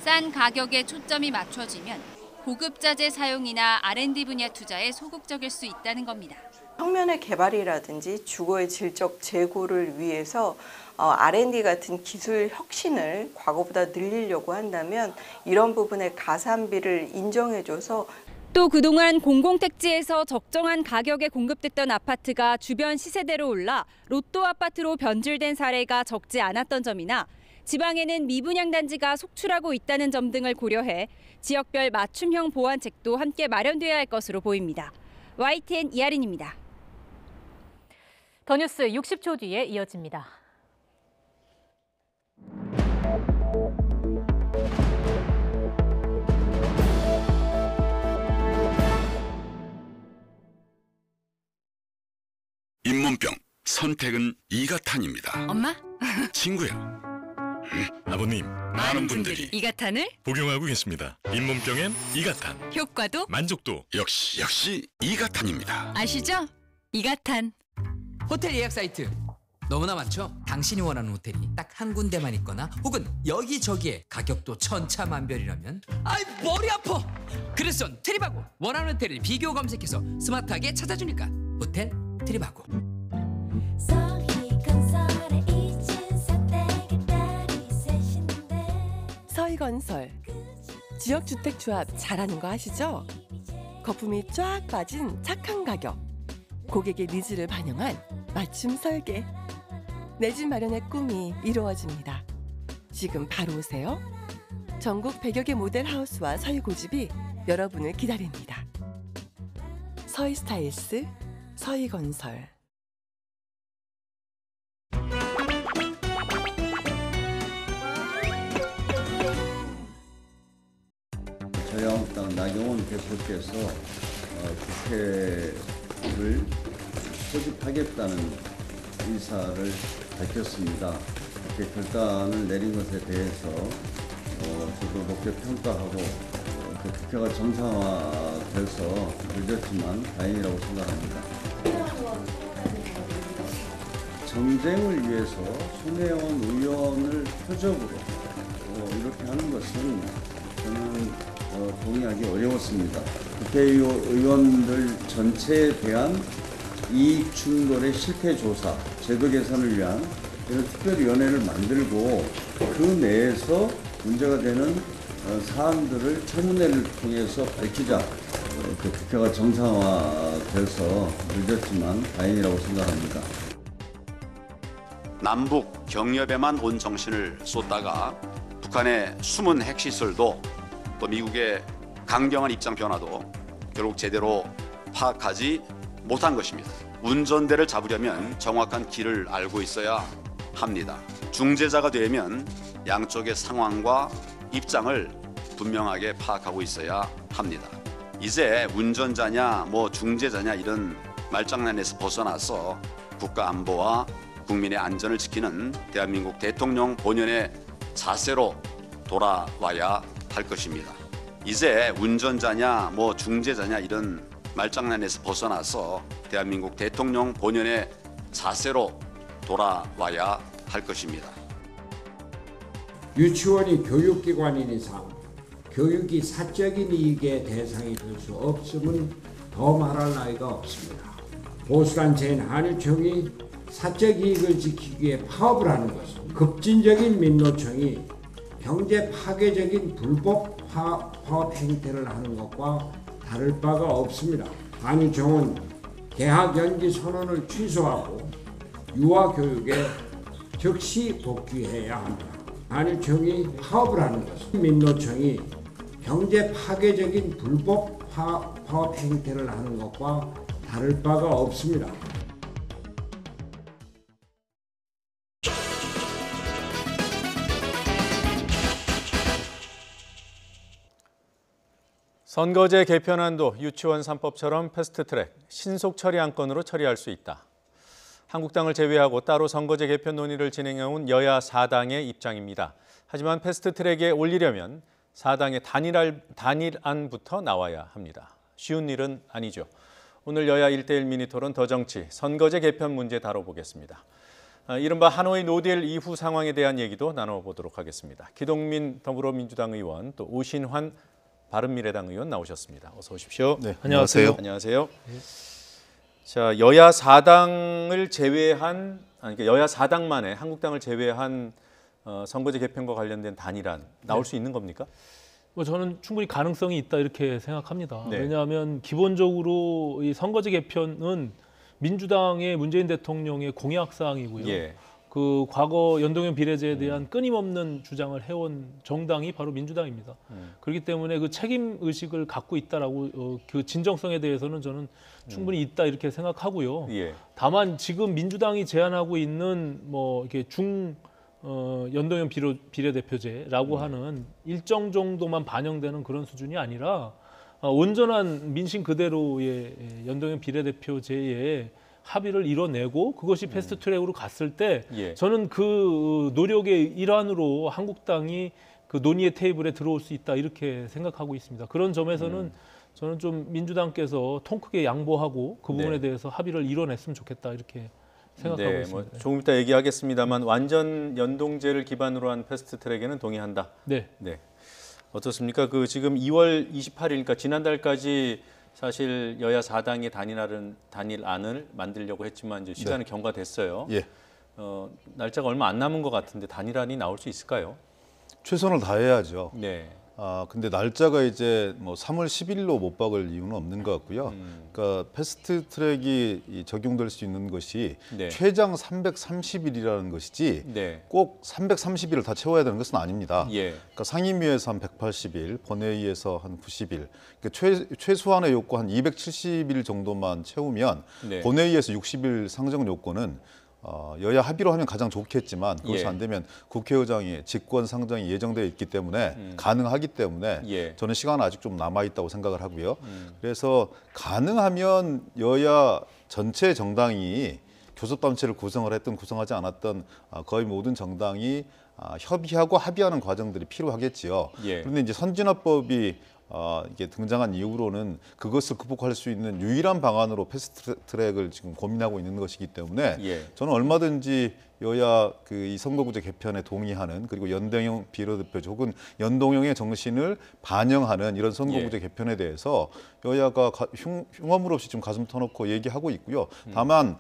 싼 가격에 초점이 맞춰지면 고급자재 사용이나 R&D 분야 투자에 소극적일 수 있다는 겁니다. 평면의 개발이라든지 주거의 질적 제고를 위해서 R&D 같은 기술 혁신을 과거보다 늘리려고 한다면 이런 부분의 가산비를 인정해줘서 또 그동안 공공택지에서 적정한 가격에 공급됐던 아파트가 주변 시세대로 올라 로또 아파트로 변질된 사례가 적지 않았던 점이나 지방에는 미분양 단지가 속출하고 있다는 점 등을 고려해 지역별 맞춤형 보완책도 함께 마련돼야 할 것으로 보입니다. YTN 이하린입니다. 더 뉴스 60초 뒤에 이어집니다. 잇몸병 선택은 이가탄입니다. 엄마? 친구야. 아버님, 많은 분들이 이가탄을 복용하고 계십니다. 잇몸병엔 이가탄. 효과도 만족도 역시 이가탄입니다. 아시죠? 이가탄. 호텔 예약 사이트 너무나 많죠? 당신이 원하는 호텔이 딱 한 군데만 있거나 혹은 여기저기에 가격도 천차만별이라면 아이 머리 아파! 그래서 트립하고 원하는 호텔을 비교 검색해서 스마트하게 찾아주니까 호텔 트립하고. 서희건설 지역주택조합 잘하는 거 아시죠? 거품이 쫙 빠진 착한 가격, 고객의 니즈를 반영한 맞춤 설계. 내 집 마련의 꿈이 이루어집니다. 지금 바로 오세요. 전국 100여 개 모델 하우스와 서희 고집이 여러분을 기다립니다. 서희 스타일스, 서희건설. 자유한국당 나경원 대표께서 국회를 소집하겠다는 의사를 밝혔습니다. 이렇게 결단을 내린 것에 대해서 저도 높게 평가하고 국회가 정상화돼서 늦었지만 다행이라고 생각합니다. 정쟁을 위해서 손혜원 의원을 표적으로 이렇게 하는 것은 저는 동의하기 어려웠습니다. 국회의원들 전체에 대한 이익 충돌의 실태 조사, 제도 개선을 위한 이런 특별위원회를 만들고 그 내에서 문제가 되는 사안들을 청문회를 통해서 밝히자. 그 국회가 정상화돼서 늦었지만 다행이라고 생각합니다. 남북 경협에만 온 정신을 쏟다가 북한의 숨은 핵시설도 또 미국의 강경한 입장 변화도 결국 제대로 파악하지 못한 것입니다. 운전대를 잡으려면 정확한 길을 알고 있어야 합니다. 중재자가 되면 양쪽의 상황과 입장을 분명하게 파악하고 있어야 합니다. 이제 운전자냐 중재자냐 이런 말장난에서 벗어나서 국가 안보와 국민의 안전을 지키는 대한민국 대통령 본연의 자세로 돌아와야 할 것입니다. 이제 운전자냐 중재자냐 이런 말장난에서 벗어나서 대한민국 대통령 본연의 자세로 돌아와야 할 것입니다. 유치원이 교육기관인 이상 교육이 사적인 이익의 대상이 될 수 없음은 더 말할 나위가 없습니다. 보수단체인 한유총이 사적 이익을 지키기 위해 파업을 하는 것은 급진적인 민노총이 경제 파괴적인 불법 파업 행태를 하는 것과 다를 바가 없습니다. 한유총은 개학 연기 선언을 취소하고 유아교육에 즉시 복귀해야 합니다. 한유총이 파업을 하는 것은 민노총이 경제 파괴적인 불법 파업 행태를 하는 것과 다를 바가 없습니다. 선거제 개편안도 유치원 3법처럼 패스트트랙, 신속 처리 안건으로 처리할 수 있다. 한국당을 제외하고 따로 선거제 개편 논의를 진행해온 여야 4당의 입장입니다. 하지만 패스트트랙에 올리려면 4당의 단일안부터 나와야 합니다. 쉬운 일은 아니죠. 오늘 여야 1대1 미니토론 더 정치, 선거제 개편 문제 다뤄보겠습니다. 이른바 하노이 노딜 이후 상황에 대한 얘기도 나눠보도록 하겠습니다. 기동민 더불어민주당 의원, 또 오신환 바른미래당 의원 나오셨습니다. 어서 오십시오. 네, 안녕하세요. 안녕하세요. 자, 여야 4당을 제외한, 그러니까 여야 4당만의 한국당을 제외한 선거제 개편과 관련된 단일안 나올 수 있는 겁니까? 저는 충분히 가능성이 있다 이렇게 생각합니다. 네. 왜냐하면 기본적으로 이 선거제 개편은 민주당의 문재인 대통령의 공약 사항이고요. 예. 그 과거 연동형 비례제에 대한 끊임없는 주장을 해온 정당이 바로 민주당입니다. 그렇기 때문에 그 책임 의식을 갖고 있다라고 그 진정성에 대해서는 저는 충분히 있다 이렇게 생각하고요. 예. 다만 지금 민주당이 제안하고 있는 이렇게 연동형 비례대표제라고 하는 일정 정도만 반영되는 그런 수준이 아니라 온전한 민심 그대로의 연동형 비례대표제에 합의를 이뤄내고 그것이 패스트트랙으로 갔을 때 예. 저는 그 노력의 일환으로 한국당이 그 논의의 테이블에 들어올 수 있다 이렇게 생각하고 있습니다. 그런 점에서는 저는 좀 민주당께서 통 크게 양보하고 그 부분에 대해서 합의를 이뤄냈으면 좋겠다 이렇게 생각하고 있습니다. 조금 이따 얘기하겠습니다만 완전 연동제를 기반으로 한 패스트트랙에는 동의한다. 네. 어떻습니까? 그 지금 2월 28일, 그러니까 지난달까지 사실 여야 4당의 단일안을 만들려고 했지만 이제 시간이 경과됐어요. 예. 날짜가 얼마 안 남은 것 같은데 단일안이 나올 수 있을까요? 최선을 다해야죠. 네. 근데 날짜가 이제 3월 10일로 못 박을 이유는 없는 것 같고요. 그러니까 패스트 트랙이 적용될 수 있는 것이 최장 330일이라는 것이지 꼭 330일을 다 채워야 되는 것은 아닙니다. 그러니까 상임위에서 한 180일, 본회의에서 한 90일, 그러니까 최소한의 요건 한 270일 정도만 채우면 본회의에서 60일 상정 요건은 여야 합의로 하면 가장 좋겠지만 그것이 안 되면 국회의장이 직권 상정이 예정되어 있기 때문에 가능하기 때문에 저는 시간은 아직 좀 남아 있다고 생각을 하고요. 그래서 가능하면 여야 전체 정당이 교섭단체를 구성을 했든 구성하지 않았던 거의 모든 정당이 협의하고 합의하는 과정들이 필요하겠지요. 그런데 이제 선진화법이 이게 등장한 이후로는 그것을 극복할 수 있는 유일한 방안으로 패스트트랙을 지금 고민하고 있는 것이기 때문에 저는 얼마든지 여야 이 선거구제 개편에 동의하는 그리고 연동형 비례대표제 혹은 연동형의 정신을 반영하는 이런 선거구제 개편에 대해서 여야가 흉어물 없이 좀 가슴 터놓고 얘기하고 있고요. 다만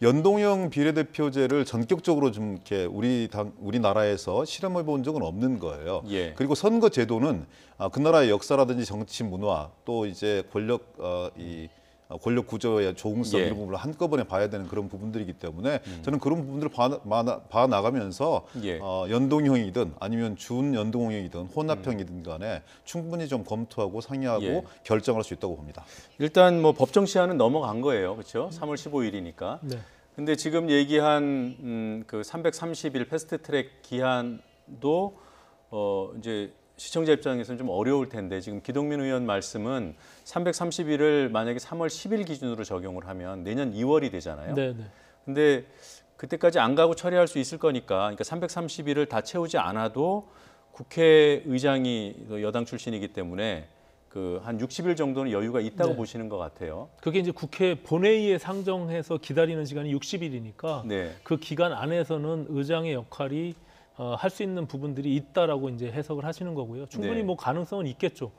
연동형 비례대표제를 전격적으로 좀 이렇게 우리나라에서 실험해 본 적은 없는 거예요. 그리고 선거 제도는 그 나라의 역사라든지 정치 문화 또 이제 권력 구조의 조응성 이런 부분을 한꺼번에 봐야 되는 그런 부분들이기 때문에 저는 그런 부분들을 봐 나가면서 연동형이든 아니면 준연동형이든 혼합형이든 간에 충분히 좀 검토하고 상의하고 결정할 수 있다고 봅니다. 일단 뭐 법정 시한은 넘어간 거예요. 그렇죠? 3월 15일이니까. 근데 지금 얘기한 그 330일 패스트트랙 기한도 이제 시청자 입장에서는 좀 어려울 텐데 지금 기동민 의원 말씀은 330일을 만약에 3월 10일 기준으로 적용을 하면 내년 2월이 되잖아요. 근데 그때까지 안 가고 처리할 수 있을 거니까 330일을 다 채우지 않아도 국회의장이 여당 출신이기 때문에 한 60일 정도는 여유가 있다고 보시는 것 같아요. 그게 이제 국회 본회의에 상정해서 기다리는 시간이 60일이니까 그 기간 안에서는 의장의 역할이 할 수 있는 부분들이 있다라고 이제 해석을 하시는 거고요. 충분히 뭐 가능성은 있겠죠.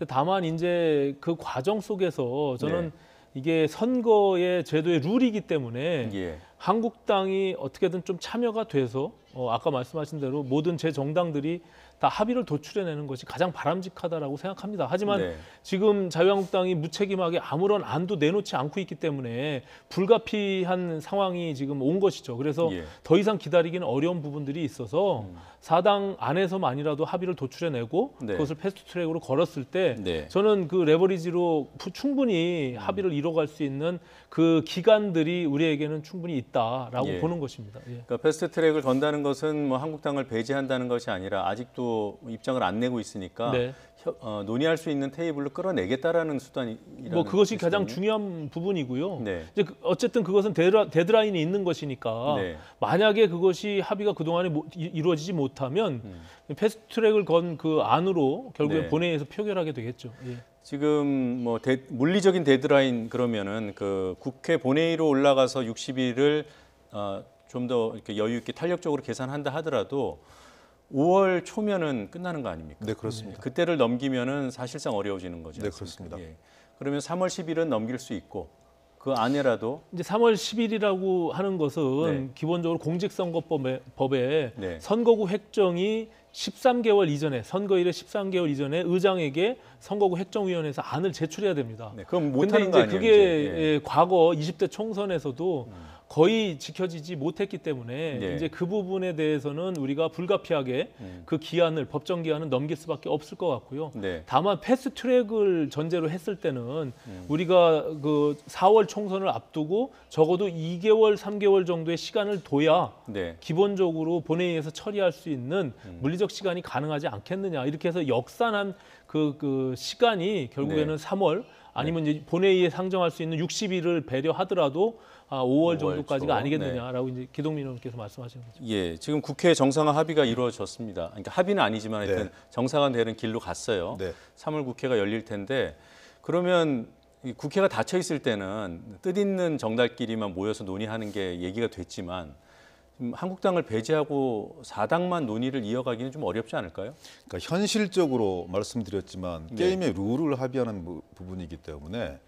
다만 이제 그 과정 속에서 저는 이게 선거의 제도의 룰이기 때문에 한국당이 어떻게든 좀 참여가 돼서 아까 말씀하신 대로 모든 제 정당들이 다 합의를 도출해내는 것이 가장 바람직하다라고 생각합니다. 하지만 지금 자유한국당이 무책임하게 아무런 안도 내놓지 않고 있기 때문에 불가피한 상황이 지금 온 것이죠. 그래서 더 이상 기다리기는 어려운 부분들이 있어서 사당 안에서만이라도 합의를 도출해내고 그것을 패스트트랙으로 걸었을 때 저는 그 레버리지로 충분히 합의를 이뤄갈 수 있는 그 기간들이 우리에게는 충분히 있다라고 보는 것입니다. 그러니까 패스트트랙을 건다는 것은 뭐 한국당을 배제한다는 것이 아니라 아직도 입장을 안 내고 있으니까 논의할 수 있는 테이블로 끌어내겠다라는 수단이라는 뭐 그것이 가장 중요한 부분이고요. 이제 어쨌든 그것은 데드라인이 있는 것이니까 만약에 그것이 합의가 그동안에 이루어지지 못하면 패스트트랙을 건 그 안으로 결국에 본회의에서 표결하게 되겠죠. 지금 뭐 물리적인 데드라인 그러면은 그 국회 본회의로 올라가서 60일을 좀 더 이렇게 여유 있게 탄력적으로 계산한다 하더라도 5월 초면은 끝나는 거 아닙니까? 네, 그렇습니다. 그때를 넘기면은 사실상 어려워지는 거죠. 네, 그렇습니다. 그러면 3월 10일은 넘길 수 있고 그 안에라도 이제 3월 10일이라고 하는 것은 기본적으로 공직선거법에 선거구 획정이 13개월 이전에 선거일의 13개월 이전에 의장에게 선거구 획정위원회에서 안을 제출해야 됩니다. 그럼 못하는 거 아니에요? 그게 과거 20대 총선에서도 거의 지켜지지 못했기 때문에 이제 그 부분에 대해서는 우리가 불가피하게 그 기한을 법정 기한을 넘길 수밖에 없을 것 같고요. 다만 패스트트랙을 전제로 했을 때는 우리가 그 4월 총선을 앞두고 적어도 2개월, 3개월 정도의 시간을 둬야 기본적으로 본회의에서 처리할 수 있는 물리적 시간이 가능하지 않겠느냐. 이렇게 해서 역산한 그 시간이 결국에는 3월 아니면 이제 본회의에 상정할 수 있는 60일을 배려하더라도 5월 정도까지가 아니겠느냐라고 이제 기동민 의원께서 말씀하시는 거죠. 지금 국회 정상화 합의가 이루어졌습니다. 그러니까 합의는 아니지만 하여튼 정상화 되는 길로 갔어요. 3월 국회가 열릴 텐데 그러면 국회가 닫혀 있을 때는 뜻있는 정당끼리만 모여서 논의하는 게 얘기가 됐지만 한국당을 배제하고 사당만 논의를 이어가기는 좀 어렵지 않을까요? 그러니까 현실적으로 말씀드렸지만 게임의 룰을 합의하는 부분이기 때문에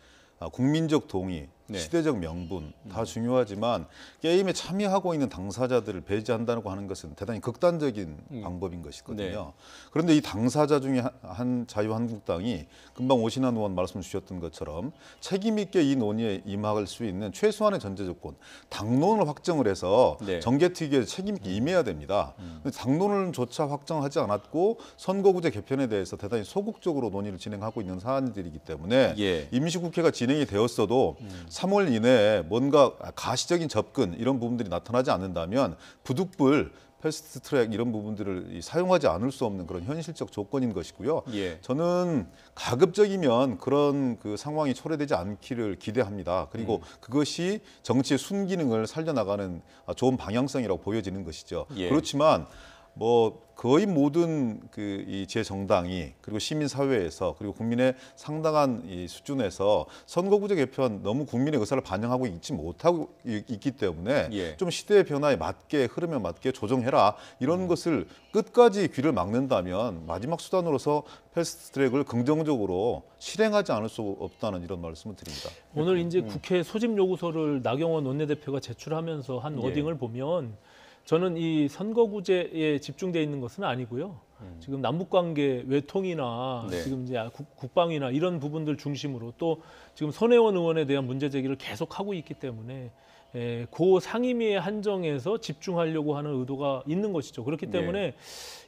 국민적 동의, 시대적 명분 다 중요하지만 게임에 참여하고 있는 당사자들을 배제한다고 하는 것은 대단히 극단적인 방법인 것이거든요. 그런데 이 당사자 중에 한 자유한국당이 금방 오신환 의원 말씀 주셨던 것처럼 책임 있게 이 논의에 임할 수 있는 최소한의 전제 조건, 당론을 확정을 해서 정개특위에 책임 있게 임해야 됩니다. 당론을조차 확정하지 않았고 선거구제 개편에 대해서 대단히 소극적으로 논의를 진행하고 있는 사안들이기 때문에 임시국회가 진행이 되었어도 3월 이내에 뭔가 가시적인 접근 이런 부분들이 나타나지 않는다면 부득불 패스트트랙 이런 부분들을 사용하지 않을 수 없는 그런 현실적 조건인 것이고요. 저는 가급적이면 그런 그 상황이 초래되지 않기를 기대합니다. 그리고 그것이 정치의 순기능을 살려나가는 좋은 방향성이라고 보여지는 것이죠. 그렇지만 뭐 거의 모든 이 제 정당이 그리고 시민 사회에서 그리고 국민의 상당한 이 수준에서 선거구제 개편 너무 국민의 의사를 반영하고 있지 못하고 있기 때문에 좀 시대의 변화에 맞게 흐름에 맞게 조정해라 이런 것을 끝까지 귀를 막는다면 마지막 수단으로서 패스트트랙을 긍정적으로 실행하지 않을 수 없다는 이런 말씀을 드립니다. 오늘 이제 국회 소집 요구서를 나경원 원내대표가 제출하면서 한 워딩을 보면 저는 이 선거구제에 집중돼 있는 것은 아니고요. 지금 남북관계 외통이나 지금 이제 국방이나 이런 부분들 중심으로 또 지금 손혜원 의원에 대한 문제 제기를 계속 하고 있기 때문에 그 상임위에 한정해서 집중하려고 하는 의도가 있는 것이죠. 그렇기 때문에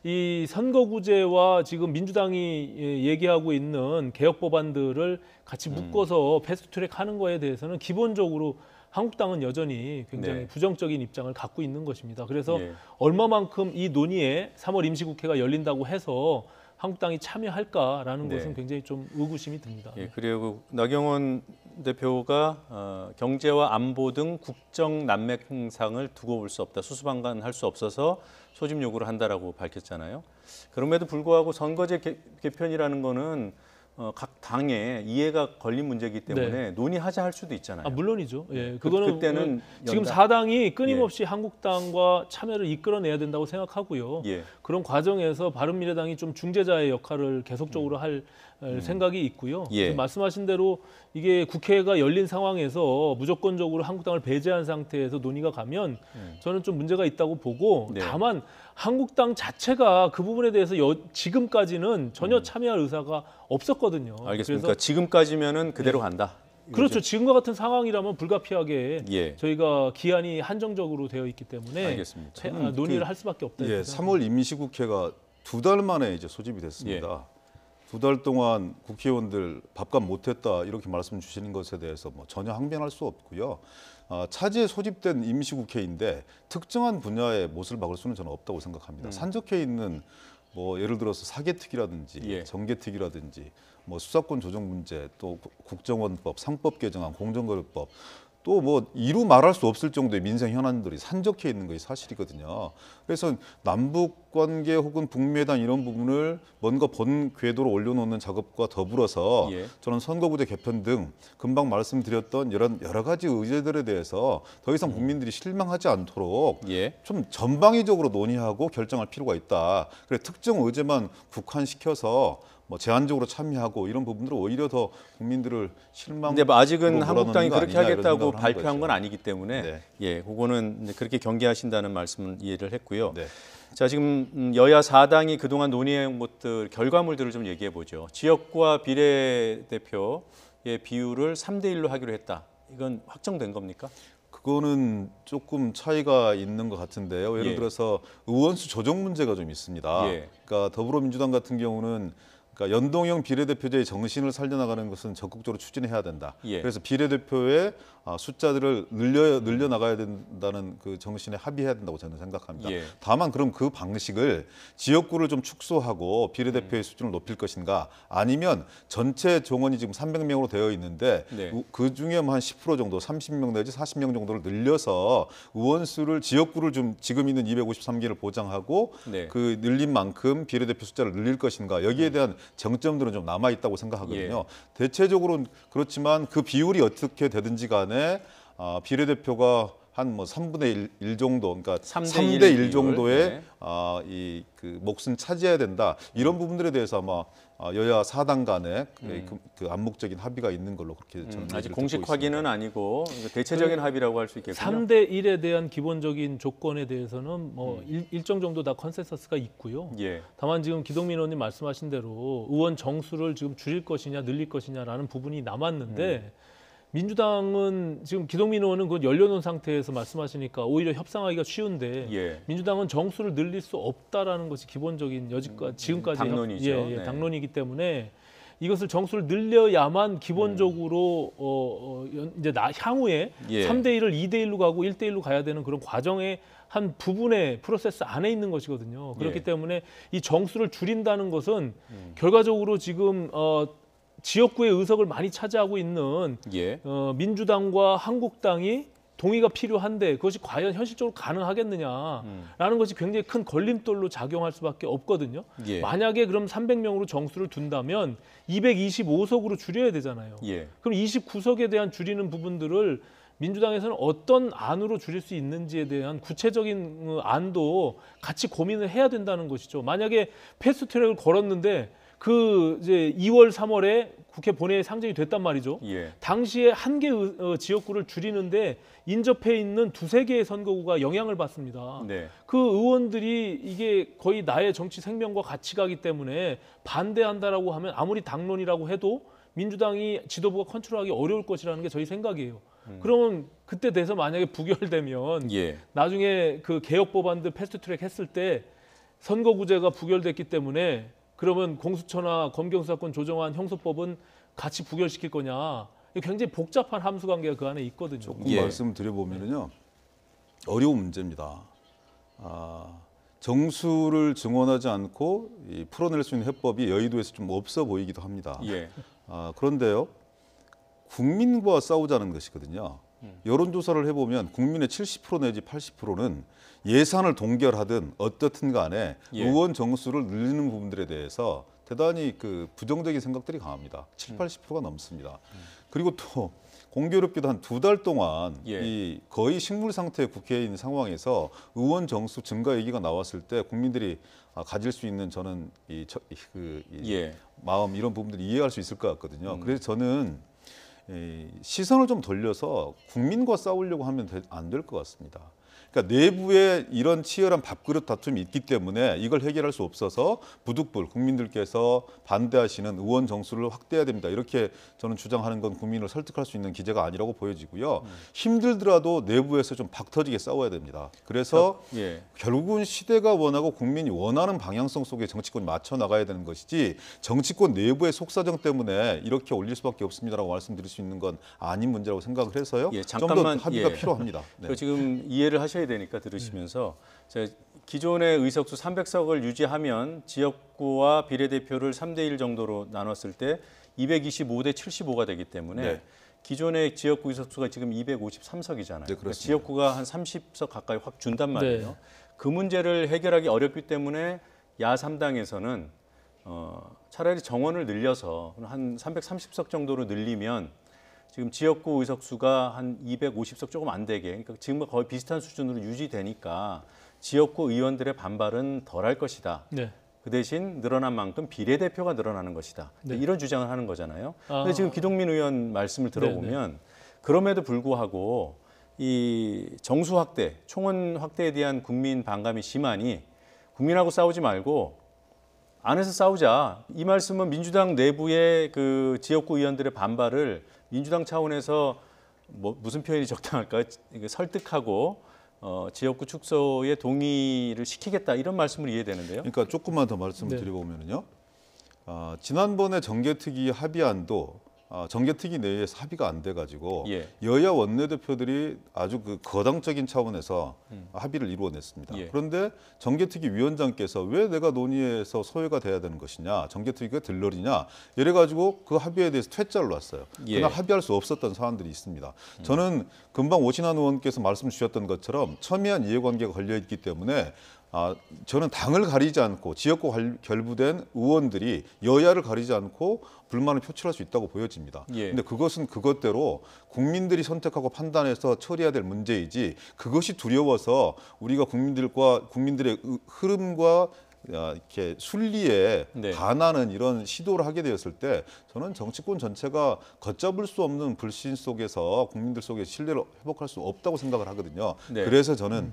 이 선거구제와 지금 민주당이 얘기하고 있는 개혁 법안들을 같이 묶어서 패스트트랙 하는 거에 대해서는 기본적으로 한국당은 여전히 굉장히 부정적인 입장을 갖고 있는 것입니다. 그래서 얼마만큼 이 논의에 3월 임시국회가 열린다고 해서 한국당이 참여할까라는 것은 굉장히 좀 의구심이 듭니다. 그리고 나경원 대표가 경제와 안보 등 국정 난맥 행상을 두고 볼 수 없다. 수수방관할 수 없어서 소집 요구를 한다라고 밝혔잖아요. 그럼에도 불구하고 선거제 개편이라는 거는 각 당에 이해가 걸린 문제이기 때문에 논의하자 할 수도 있잖아요. 물론이죠. 그거는 그때는 지금 4당이 끊임없이 한국당과 참여를 이끌어내야 된다고 생각하고요. 그런 과정에서 바른미래당이 좀 중재자의 역할을 계속적으로 할 생각이 있고요. 지금 말씀하신 대로 이게 국회가 열린 상황에서 무조건적으로 한국당을 배제한 상태에서 논의가 가면 저는 좀 문제가 있다고 보고 다만 한국당 자체가 그 부분에 대해서 지금까지는 전혀 참여할 의사가 없었거든요. 알겠습니다. 그래서 지금까지면은 그대로 간다. 그렇죠. 지금과 같은 상황이라면 불가피하게 저희가 기한이 한정적으로 되어 있기 때문에 논의를 할 수밖에 없다. 3월 임시국회가 2달 만에 이제 소집이 됐습니다. 2달 동안 국회의원들 밥값 못했다 이렇게 말씀 주시는 것에 대해서 뭐 전혀 항변할 수 없고요. 차지에 소집된 임시국회인데 특정한 분야의 못을 박을 수는 저는 없다고 생각합니다. 산적해 있는 뭐 예를 들어서 사개특위라든지 정개특위라든지 뭐 수사권 조정 문제 또 국정원법, 상법 개정안, 공정거래법 또 뭐 이루 말할 수 없을 정도의 민생 현안들이 산적해 있는 것이 사실이거든요. 그래서 남북 관계 혹은 북미회담 이런 부분을 뭔가 본 궤도로 올려놓는 작업과 더불어서 저는 선거구제 개편 등 금방 말씀드렸던 여러 가지 의제들에 대해서 더 이상 국민들이 실망하지 않도록 좀 전방위적으로 논의하고 결정할 필요가 있다. 그래 특정 의제만 국한시켜서 뭐 제한적으로 참여하고 이런 부분들은 오히려 더 국민들을 실망. 근데 뭐 아직은 한국당이 그렇게 하겠다고 발표한 건 아니기 때문에 그거는 이제 그렇게 경계하신다는 말씀은 이해를 했고요. 자, 지금 여야 4당이 그동안 논의해온 것들 결과물들을 좀 얘기해 보죠. 지역구와 비례대표의 비율을 3대1로 하기로 했다. 이건 확정된 겁니까? 그거는 조금 차이가 있는 것 같은데요. 예를 들어서 의원수 조정 문제가 좀 있습니다. 그러니까 더불어민주당 같은 경우는 그러니까 연동형 비례대표제의 정신을 살려나가는 것은 적극적으로 추진해야 된다. 그래서 비례대표의 숫자들을 늘려나가야 된다는 그 정신에 합의해야 된다고 저는 생각합니다. 다만 그럼 그 방식을 지역구를 좀 축소하고 비례대표의 수준을 높일 것인가 아니면 전체 정원이 지금 300명으로 되어 있는데 그중에 한 10% 정도 30명 내지 40명 정도를 늘려서 의원수를 지역구를 좀 지금 있는 253개를 보장하고 그 늘린 만큼 비례대표 숫자를 늘릴 것인가 여기에 대한 정점들은 좀 남아 있다고 생각하거든요. 대체적으로 그렇지만 그 비율이 어떻게 되든지 간에 비례대표가 한 뭐 3분의 1 정도, 그러니까 3대 1 정도의 이 그 몫은 차지해야 된다. 이런 부분들에 대해서 아마 여야 4당 간에 그 암묵적인 합의가 있는 걸로 그렇게 저는 아직 공식 확인은 아니고 대체적인 합의라고 할 수 있겠군요. 3대 1에 대한 기본적인 조건에 대해서는 뭐 일정 정도 다 컨센서스가 있고요. 다만 지금 기동민 의원님 말씀하신 대로 의원 정수를 지금 줄일 것이냐 늘릴 것이냐라는 부분이 남았는데 민주당은 지금 기동민 의원은 그 열려놓은 상태에서 말씀하시니까 오히려 협상하기가 쉬운데 민주당은 정수를 늘릴 수 없다라는 것이 기본적인 여지까지 지금까지 당론이죠. 당론이기 때문에 이것을 정수를 늘려야만 기본적으로 이제 향후에 3대 1을 2대 1로 가고 1대 1로 가야 되는 그런 과정의 한 부분의 프로세스 안에 있는 것이거든요. 그렇기 때문에 이 정수를 줄인다는 것은 결과적으로 지금 지역구의 의석을 많이 차지하고 있는 민주당과 한국당이 동의가 필요한데 그것이 과연 현실적으로 가능하겠느냐라는 것이 굉장히 큰 걸림돌로 작용할 수밖에 없거든요. 예. 만약에 그럼 300명으로 정수를 둔다면 225석으로 줄여야 되잖아요. 예. 그럼 29석에 대한 줄이는 부분들을 민주당에서는 어떤 안으로 줄일 수 있는지에 대한 구체적인 안도 같이 고민을 해야 된다는 것이죠. 만약에 패스트트랙을 걸었는데 그 이제 2월, 3월에 국회 본회의에 상정이 됐단 말이죠. 예. 당시에 한 개 지역구를 줄이는데 인접해 있는 두세 개의 선거구가 영향을 받습니다. 네. 그 의원들이 이게 거의 나의 정치 생명과 같이 가기 때문에 반대한다라고 하면 아무리 당론이라고 해도 민주당이 지도부가 컨트롤하기 어려울 것이라는 게 저희 생각이에요. 그러면 그때 돼서 만약에 부결되면 예. 나중에 그 개혁 법안들 패스트트랙 했을 때 선거구제가 부결됐기 때문에 그러면 공수처나 검경수사권 조정안 형소법은 같이 부결시킬 거냐. 굉장히 복잡한 함수관계가 그 안에 있거든요. 조금 예. 말씀을 드려보면요. 어려운 문제입니다. 정수를 증언하지 않고 풀어낼 수 있는 해법이 여의도에서 좀 없어 보이기도 합니다. 예. 그런데요. 국민과 싸우자는 것이거든요. 여론조사를 해보면 국민의 70% 내지 80%는 예산을 동결하든 어떻든 간에 예. 의원 정수를 늘리는 부분들에 대해서 대단히 그 부정적인 생각들이 강합니다. 80%가 넘습니다. 그리고 또 공교롭게도 한 2달 동안 예. 이 거의 식물 상태의 국회인 상황에서 의원 정수 증가 얘기가 나왔을 때 국민들이 가질 수 있는 저는 예. 마음 이런 부분들이 이해할 수 있을 것 같거든요. 그래서 저는 시선을 좀 돌려서 국민과 싸우려고 하면 안 될 것 같습니다. 그러니까 내부에 이런 치열한 밥그릇 다툼이 있기 때문에 이걸 해결할 수 없어서 부득불 국민들께서 반대하시는 의원 정수를 확대해야 됩니다. 이렇게 저는 주장하는 건 국민을 설득할 수 있는 기제가 아니라고 보여지고요. 힘들더라도 내부에서 좀 박터지게 싸워야 됩니다. 그래서 예. 결국은 시대가 원하고 국민이 원하는 방향성 속에 정치권이 맞춰 나가야 되는 것이지 정치권 내부의 속사정 때문에 이렇게 올릴 수밖에 없습니다라고 말씀드릴 수 있는 건 아닌 문제라고 생각을 해서요. 예, 좀 더 합의가 필요합니다. 네. 지금 이해를 하셔야 되니까 들으시면서 기존의 의석수 300석을 유지하면 지역구와 비례대표를 3대1 정도로 나눴을 때 225대 75가 되기 때문에 네. 기존의 지역구 의석수가 지금 253석이잖아요. 네, 그러니까 지역구가 한 30석 가까이 확 준단 말이에요. 네. 그 문제를 해결하기 어렵기 때문에 야3당에서는 차라리 정원을 늘려서 한 330석 정도로 늘리면 지금 지역구 의석수가 한 250석 조금 안 되게, 그러니까 지금과 거의 비슷한 수준으로 유지되니까 지역구 의원들의 반발은 덜할 것이다. 네. 그 대신 늘어난 만큼 비례대표가 늘어나는 것이다. 네. 이런 주장을 하는 거잖아요. 근데 지금 기동민 의원 말씀을 들어보면 그럼에도 불구하고 이 정수 확대, 총원 확대에 대한 국민 반감이 심하니 국민하고 싸우지 말고 안에서 싸우자. 이 말씀은 민주당 내부의 그 지역구 의원들의 반발을 민주당 차원에서 무슨 표현이 적당할까요? 설득하고 지역구 축소에 동의를 시키겠다 이런 말씀으로 이해되는데요. 그러니까 조금만 더 말씀을 드려보면요. 지난번에 정개특위 합의안도 정개특위 내에서 합의가 안 돼가지고 예. 여야 원내대표들이 아주 그 거당적인 차원에서 합의를 이루어냈습니다. 예. 그런데 정개특위 위원장께서 왜 내가 논의해서 소외가 돼야 되는 것이냐, 정개특위가 들러리냐 이래가지고 그 합의에 대해서 퇴짜를 놨어요. 예. 그날 합의할 수 없었던 사안들이 있습니다. 저는 금방 오신환 의원께서 말씀 주셨던 것처럼 첨예한 이해관계가 걸려있기 때문에 저는 당을 가리지 않고 지역구 결부된 의원들이 여야를 가리지 않고 불만을 표출할 수 있다고 보여집니다. 그런데 그것은 그것대로 국민들이 선택하고 판단해서 처리해야 될 문제이지 그것이 두려워서 우리가 국민들의 흐름과 이렇게 순리에 반하는 이런 시도를 하게 되었을 때 저는 정치권 전체가 걷잡을 수 없는 불신 속에서 국민들 속에 신뢰를 회복할 수 없다고 생각을 하거든요. 네. 그래서 저는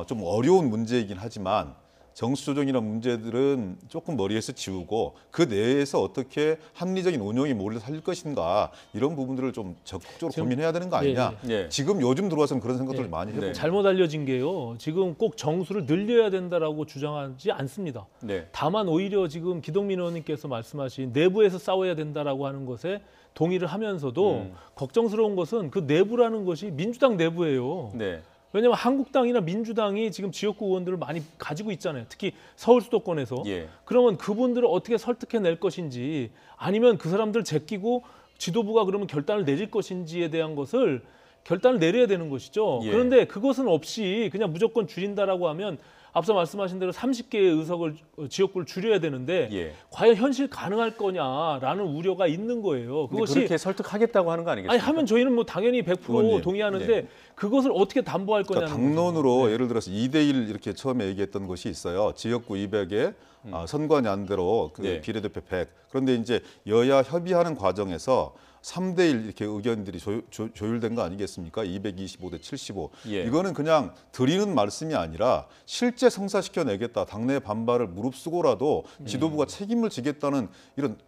좀 어려운 문제이긴 하지만 정수조정이라는 문제들은 조금 머리에서 지우고 그 내에서 어떻게 합리적인 운영이 몰래 살릴 것인가 이런 부분들을 좀 적극적으로 고민해야 되는 거 아니냐. 지금 요즘 들어와서는 그런 생각들을 많이 해보고 잘못 알려진 게요. 지금 꼭 정수를 늘려야 된다라고 주장하지 않습니다. 다만 오히려 지금 기동민 의원님께서 말씀하신 내부에서 싸워야 된다라고 하는 것에 동의를 하면서도 걱정스러운 것은 그 내부라는 것이 민주당 내부예요. 왜냐하면 한국당이나 민주당이 지금 지역구 의원들을 많이 가지고 있잖아요. 특히 서울 수도권에서. 그러면 그분들을 어떻게 설득해낼 것인지 아니면 그 사람들 제끼고 지도부가 그러면 결단을 내릴 것인지에 대한 것을 결단을 내려야 되는 것이죠. 예. 그런데 그것은 없이 그냥 무조건 줄인다라고 하면 앞서 말씀하신 대로 30개의 의석을 지역구를 줄여야 되는데 예. 과연 현실 가능할 거냐라는 우려가 있는 거예요. 그것이 그렇게 설득하겠다고 하는 거 아니겠습니까? 아니 하면 저희는 뭐 당연히 100% 의원님, 동의하는데 네. 그것을 어떻게 담보할 거냐는 그러니까 당론으로 거죠. 예를 들어서 2대1 이렇게 처음에 얘기했던 것이 있어요. 지역구 200에 선관위 안대로 그 네. 비례대표 100. 그런데 이제 여야 협의하는 과정에서 3대1 이렇게 의견들이 조율된 거 아니겠습니까? 225대 75. 예. 이거는 그냥 드리는 말씀이 아니라 실제 성사시켜내겠다. 당내 반발을 무릅쓰고라도 지도부가 책임을 지겠다는 이런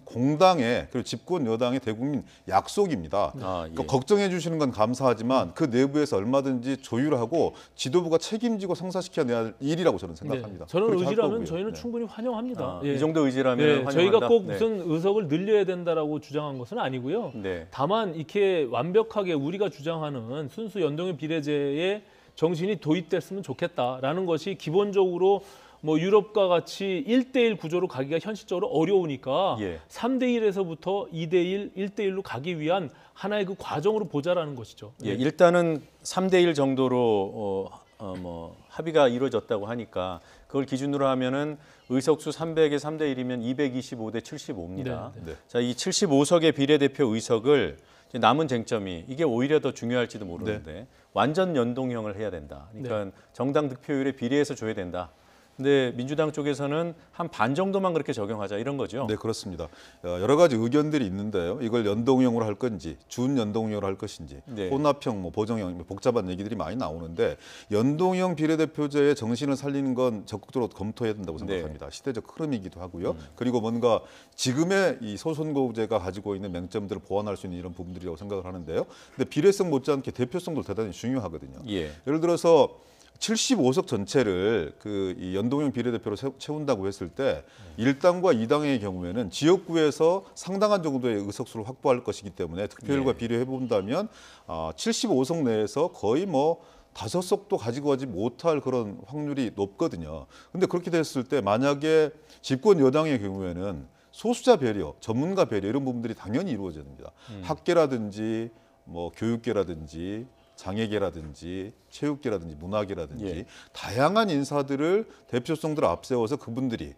공당의 그리고 집권 여당의 대국민 약속입니다. 그러니까 걱정해 주시는 건 감사하지만 그 내부에서 얼마든지 조율하고 지도부가 책임지고 성사시켜내야 할 일이라고 저는 생각합니다. 네. 저는 그렇게 할 의지라면 거고요. 저희는 네. 충분히 환영합니다. 이 정도 의지라면 환영한다. 저희가 꼭 네. 무슨 의석을 늘려야 된다라고 주장한 것은 아니고요. 네. 다만 이렇게 완벽하게 우리가 주장하는 순수 연동형 비례제의 정신이 도입됐으면 좋겠다라는 것이 기본적으로 뭐 유럽과 같이 1대1 구조로 가기가 현실적으로 어려우니까 3대1에서부터 2대1, 1대1로 가기 위한 하나의 그 과정으로 보자라는 것이죠. 예, 일단은 3대1 정도로 뭐 합의가 이루어졌다고 하니까 그걸 기준으로 하면은 의석수 300에 3대 1이면 225대 75입니다. 네. 자, 이 75석의 비례대표 의석을 이제 남은 쟁점이 이게 오히려 더 중요할지도 모르는데 완전 연동형을 해야 된다. 그러니까 정당 득표율에 비례해서 줘야 된다. 근데 민주당 쪽에서는 한 반 정도만 그렇게 적용하자 이런 거죠. 네, 그렇습니다. 여러 가지 의견들이 있는데요. 이걸 연동형으로 할 건지 준연동형으로 할 것인지 혼합형, 뭐 보정형, 복잡한 얘기들이 많이 나오는데 연동형 비례대표제의 정신을 살리는 건 적극적으로 검토해야 된다고 생각합니다. 시대적 흐름이기도 하고요. 그리고 뭔가 지금의 이 소선거구제가 가지고 있는 맹점들을 보완할 수 있는 이런 부분들이라고 생각을 하는데요. 근데 비례성 못지않게 대표성도 대단히 중요하거든요. 예를 들어서 75석 전체를 이 연동형 비례대표로 채운다고 했을 때 1당과 2당의 경우에는 지역구에서 상당한 정도의 의석수를 확보할 것이기 때문에 득표율과 비례해 본다면 75석 내에서 거의 뭐 5석도 가지고 가지 못할 그런 확률이 높거든요. 근데 그렇게 됐을 때 만약에 집권 여당의 경우에는 소수자 배려, 전문가 배려 이런 부분들이 당연히 이루어져야 됩니다. 학계라든지 뭐 교육계라든지 장애계라든지 체육계라든지 문화계라든지 다양한 인사들을 대표성들을 앞세워서 그분들이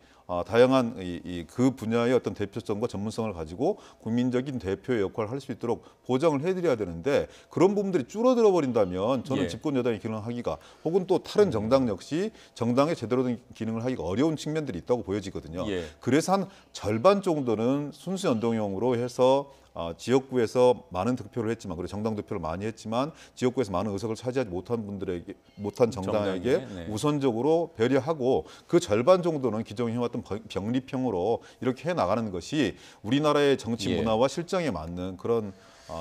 다양한 그 분야의 어떤 대표성과 전문성을 가지고 국민적인 대표의 역할을 할 수 있도록 보장을 해드려야 되는데 그런 부분들이 줄어들어 버린다면 저는 집권 여당이 기능을 하기가 혹은 또 다른 정당 역시 정당의 제대로 된 기능을 하기가 어려운 측면들이 있다고 보여지거든요. 그래서 한 절반 정도는 순수 연동형으로 해서 지역구에서 많은 득표를 했지만 그리고 정당 득표를 많이 했지만 지역구에서 많은 의석을 차지하지 못한 정당에게 우선적으로 배려하고 그 절반 정도는 기존에 해왔던 병립형으로 이렇게 해나가는 것이 우리나라의 정치 문화와 실정에 맞는 그런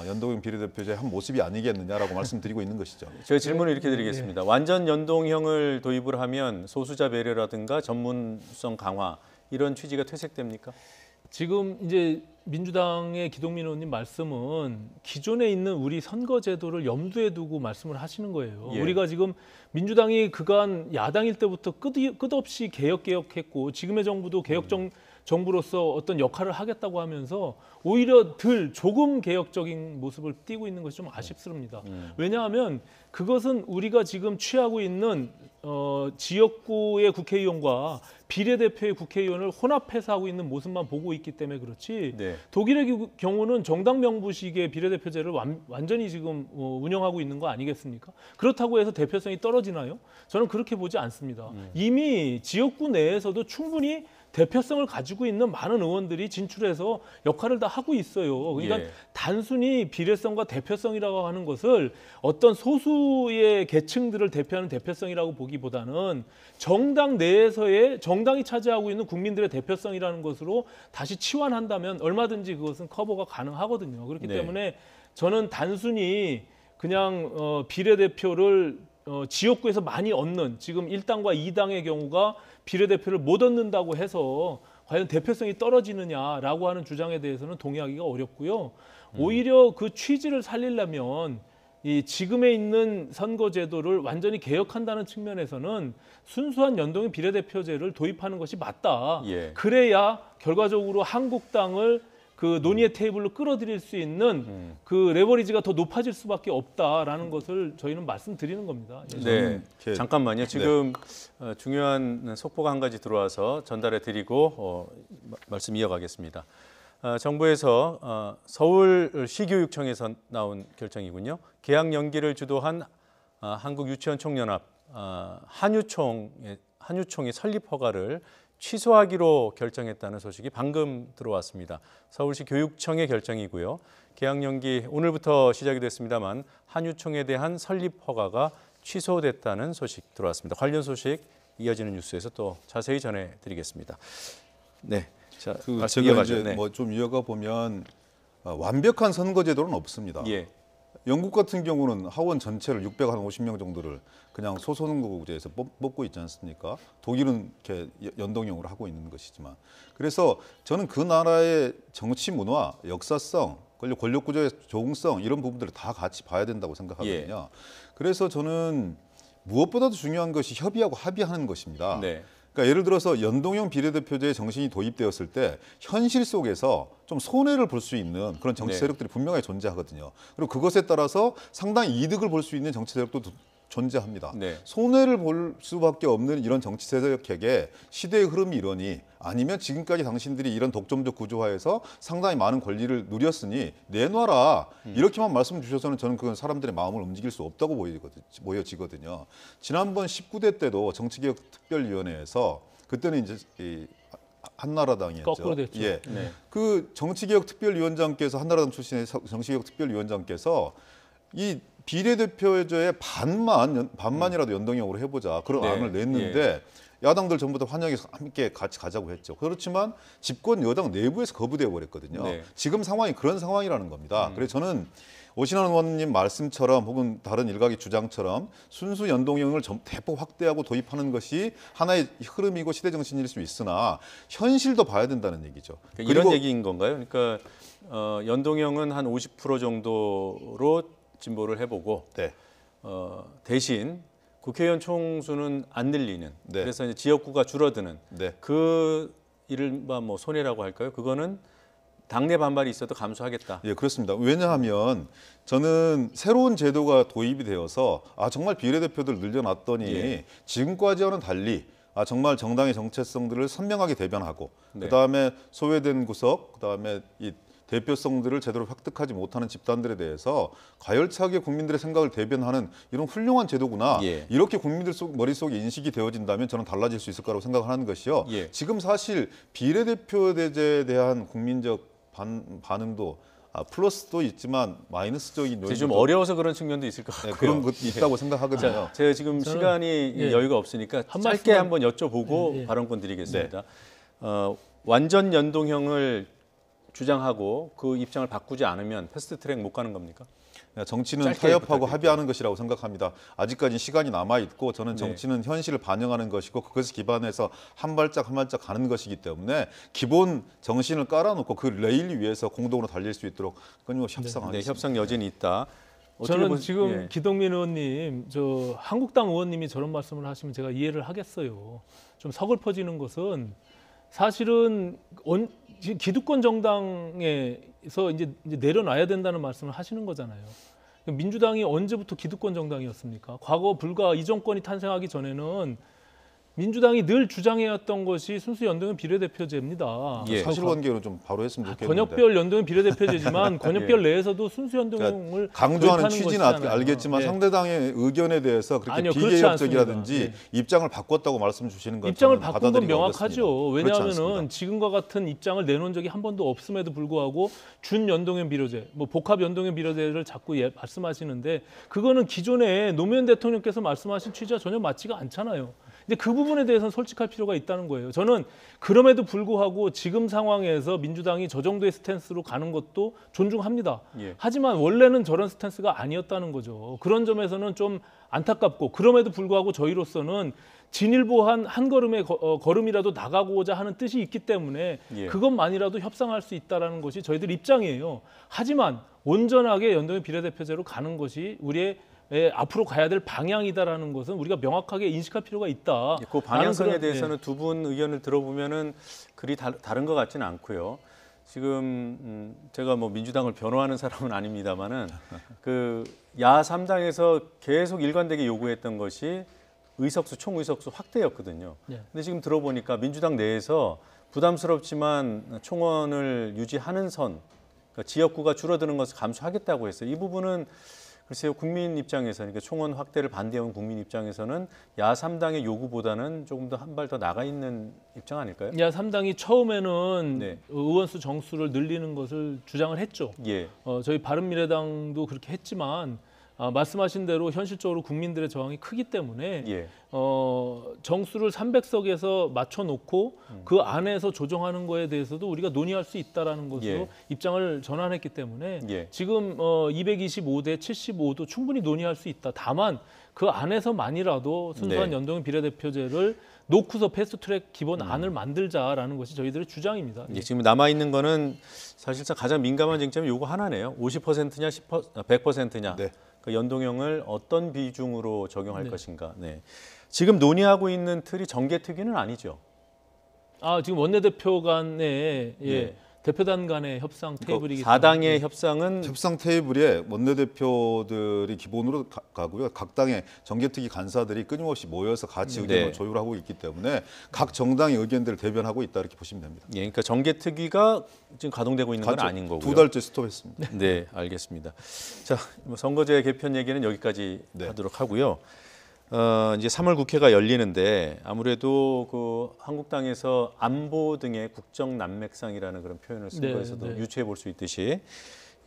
연동형 비례대표제의 한 모습이 아니겠느냐라고 말씀드리고 있는 것이죠. 제가 질문을 이렇게 드리겠습니다. 완전 연동형을 도입을 하면 소수자 배려라든가 전문성 강화 이런 취지가 퇴색됩니까? 지금 이제 민주당의 기동민 의원님 말씀은 기존에 있는 우리 선거제도를 염두에 두고 말씀을 하시는 거예요. 우리가 지금 민주당이 그간 야당일 때부터 끝없이 개혁했고 지금의 정부도 정부로서 어떤 역할을 하겠다고 하면서 오히려 조금 개혁적인 모습을 띠고 있는 것이 좀 아쉽습니다. 왜냐하면 그것은 우리가 지금 취하고 있는 지역구의 국회의원과 비례대표의 국회의원을 혼합해서 하고 있는 모습만 보고 있기 때문에 그렇지 독일의 경우는 정당 명부식의 비례대표제를 완전히 지금 운영하고 있는 거 아니겠습니까? 그렇다고 해서 대표성이 떨어지나요? 저는 그렇게 보지 않습니다. 이미 지역구 내에서도 충분히 대표성을 가지고 있는 많은 의원들이 진출해서 역할을 다 하고 있어요. 그러니까 단순히 비례성과 대표성이라고 하는 것을 어떤 소수의 계층들을 대표하는 대표성이라고 보기보다는 정당 내에서의 정당이 차지하고 있는 국민들의 대표성이라는 것으로 다시 치환한다면 얼마든지 그것은 커버가 가능하거든요. 그렇기 때문에 저는 단순히 그냥 비례대표를 지역구에서 많이 얻는 지금 1당과 2당의 경우가 비례대표를 못 얻는다고 해서 과연 대표성이 떨어지느냐라고 하는 주장에 대해서는 동의하기가 어렵고요. 오히려 그 취지를 살리려면 이 지금에 있는 선거제도를 완전히 개혁한다는 측면에서는 순수한 연동형 비례대표제를 도입하는 것이 맞다. 그래야 결과적으로 한국당을 그 논의의 테이블로 끌어들일 수 있는 그 레버리지가 더 높아질 수밖에 없다라는 것을 저희는 말씀드리는 겁니다. 네, 잠깐만요. 지금 중요한 속보가 한 가지 들어와서 전달해 드리고 말씀 이어가겠습니다. 정부에서 서울시교육청에서 나온 결정이군요. 개학 연기를 주도한 한국유치원총연합 한유총의 설립 허가를 취소하기로 결정했다는 소식이 방금 들어왔습니다. 서울시 교육청의 결정이고요. 개학 연기 오늘부터 시작이 됐습니다만 한유총에 대한 설립 허가가 취소됐다는 소식 들어왔습니다. 관련 소식 이어지는 뉴스에서 또 자세히 전해드리겠습니다. 네, 자, 제가 이제 뭐 좀 이어가 보면 완벽한 선거 제도는 없습니다. 예. 영국 같은 경우는 하원 전체를 650명 정도를 그냥 소선거구제에서 뽑고 있지 않습니까? 독일은 이렇게 연동형으로 하고 있는 것이지만, 그래서 저는 그 나라의 정치 문화, 역사성, 권력 구조의 조응성 이런 부분들을 다 같이 봐야 된다고 생각하거든요. 그래서 저는 무엇보다도 중요한 것이 협의하고 합의하는 것입니다. 네. 그러니까 예를 들어서 연동형 비례대표제의 정신이 도입되었을 때 현실 속에서 좀 손해를 볼 수 있는 그런 정치 세력들이 분명하게 존재하거든요. 그리고 그것에 따라서 상당히 이득을 볼 수 있는 정치 세력도 존재합니다. 손해를 볼 수밖에 없는 이런 정치 세력에게 시대의 흐름이 이러니, 아니면 지금까지 당신들이 이런 독점적 구조화에서 상당히 많은 권리를 누렸으니 내놔라, 이렇게만 말씀 주셔서는 저는 그건 사람들의 마음을 움직일 수 없다고 보여지거든요. 지난번 19대 때도 정치개혁특별위원회에서, 그때는 이제 한나라당이었죠. 거꾸로 됐죠. 예. 그 정치개혁특별위원장께서, 한나라당 출신의 정치개혁특별위원장께서 이 비례대표제의 반만이라도 연동형으로 해보자, 그런 안을 냈는데 야당들 전부 다 환영해서 함께 같이 가자고 했죠. 그렇지만 집권 여당 내부에서 거부되어 버렸거든요. 지금 상황이 그런 상황이라는 겁니다. 그래서 저는 오신환 의원님 말씀처럼 혹은 다른 일각의 주장처럼 순수 연동형을 대폭 확대하고 도입하는 것이 하나의 흐름이고 시대 정신일 수 있으나 현실도 봐야 된다는 얘기죠. 그러니까 이런 얘기인 건가요? 그러니까 연동형은 한 50% 정도로 진보를 해보고 대신 국회의원 총수는 안 늘리는, 그래서 이제 지역구가 줄어드는 그 이른바 뭐 손해라고 할까요? 그거는 당내 반발이 있어도 감수하겠다. 예, 그렇습니다. 왜냐하면 저는 새로운 제도가 도입이 되어서 정말 비례대표들 늘려놨더니 지금까지와는 달리 정말 정당의 정체성들을 선명하게 대변하고 그다음에 소외된 구석, 그다음에 이 대표성들을 제대로 획득하지 못하는 집단들에 대해서 가열차게 국민들의 생각을 대변하는 이런 훌륭한 제도구나. 이렇게 국민들 머릿속에 인식이 되어진다면 저는 달라질 수 있을 거라고 생각하는 것이요. 지금 사실 비례대표제에 대한 국민적 반응도 플러스도 있지만 마이너스적인 요인도 좀 어려워서 그런 측면도 있을 것 같고요. 그런 것도 있다고 생각하거든요. 자, 제가 지금 시간이 여유가 없으니까 짧게 한번 여쭤보고 발언권 드리겠습니다. 완전 연동형을 주장하고 그 입장을 바꾸지 않으면 패스트트랙 못 가는 겁니까? 정치는 타협하고 합의하는 것이라고 생각합니다. 아직까지 시간이 남아있고 저는 정치는 현실을 반영하는 것이고 그것을 기반해서 한 발짝 한 발짝 가는 것이기 때문에 기본 정신을 깔아놓고 그 레일 위에서 공동으로 달릴 수 있도록 끊임없이 협상하겠습니다. 네, 협상 여진이 있다. 저는 지금 기동민 의원님, 한국당 의원님이 저런 말씀을 하시면 제가 이해를 하겠어요. 좀 서글퍼지는 것은 사실은 기득권 정당에서 이제 내려놔야 된다는 말씀을 하시는 거잖아요. 민주당이 언제부터 기득권 정당이었습니까? 과거 불과 이 정권이 탄생하기 전에는 민주당이 늘 주장해왔던 것이 순수 연동형 비례대표제입니다. 사실관계로 좀 바로 했으면 좋겠는데. 권역별 연동형 비례대표제지만 권역별 내에서도 순수 연동형을 강조하는 취지는 알겠지만 상대당의 의견에 대해서 그렇게 비개혁적이라든지 입장을 바꿨다고 말씀 주시는 건 입장을 바꾼 건 명확하죠. 왜냐하면 지금과 같은 입장을 내놓은 적이 한 번도 없음에도 불구하고 준연동형 비례제, 복합 연동형 비례제를 자꾸 말씀하시는데 그거는 기존에 노무현 대통령께서 말씀하신 취지와 전혀 맞지가 않잖아요. 근데 그 부분에 대해서는 솔직할 필요가 있다는 거예요. 저는 그럼에도 불구하고 지금 상황에서 민주당이 저 정도의 스탠스로 가는 것도 존중합니다. 하지만 원래는 저런 스탠스가 아니었다는 거죠. 그런 점에서는 좀 안타깝고 그럼에도 불구하고 저희로서는 진일보한 한 걸음의 걸음이라도 나가고자 하는 뜻이 있기 때문에 그것만이라도 협상할 수 있다는 것이 저희들 입장이에요. 하지만 온전하게 연동형 비례대표제로 가는 것이 우리의 앞으로 가야 될 방향이다라는 것은 우리가 명확하게 인식할 필요가 있다. 그 방향성에 대해서는 두 분 의견을 들어보면은 그리 다른 것 같지는 않고요. 지금 제가 뭐 민주당을 변호하는 사람은 아닙니다만은 그 야3당에서 계속 일관되게 요구했던 것이 의석수, 총의석수 확대였거든요. 네. 근데 지금 들어보니까 민주당 내에서 부담스럽지만 총원을 유지하는 선, 그러니까 지역구가 줄어드는 것을 감수하겠다고 했어요. 이 부분은 글쎄요, 국민 입장에서, 그러니까 총원 확대를 반대해온 국민 입장에서는 야3당의 요구보다는 조금 더 한 발 더 나가 있는 입장 아닐까요? 야3당이 처음에는 네. 의원수 정수를 늘리는 것을 주장을 했죠. 예. 저희 바른미래당도 그렇게 했지만 말씀하신 대로 현실적으로 국민들의 저항이 크기 때문에 예. 정수를 300석에서 맞춰놓고 그 안에서 조정하는 거에 대해서도 우리가 논의할 수 있다라는 것으로 예. 입장을 전환했기 때문에 예. 지금 225대 75도 충분히 논의할 수 있다. 다만 그 안에서만이라도 순수한 네. 연동형 비례대표제를 놓고서 패스트트랙 기본안을 만들자라는 것이 저희들의 주장입니다. 예, 지금 남아있는 거는 사실상 가장 민감한 쟁점이 요거 하나네요. 50%냐 100%냐. 네. 그 연동형을 어떤 비중으로 적용할 네. 것인가. 네. 지금 논의하고 있는 틀이 정개특위는 아니죠. 지금 원내대표 간의 네. 대표단 간의 협상 테이블이기 때문에 4당의 협상은 협상 테이블에 원내대표들이 기본으로 가고요. 각 당의 정개특위 간사들이 끊임없이 모여서 같이 의견을 네. 조율하고 있기 때문에 각 정당의 의견들을 대변하고 있다 이렇게 보시면 됩니다. 예, 그러니까 정개특위가 지금 가동되고 있는 건 갔죠. 아닌 거고요. 2달째 스톱했습니다. 네, 알겠습니다. 자, 뭐 선거제 개편 얘기는 여기까지 네. 하도록 하고요. 이제 3월 국회가 열리는데 아무래도 그 한국당에서 안보 등의 국정 난맥상이라는 그런 표현을 쓴 네, 거에서도 네. 유추해 볼 수 있듯이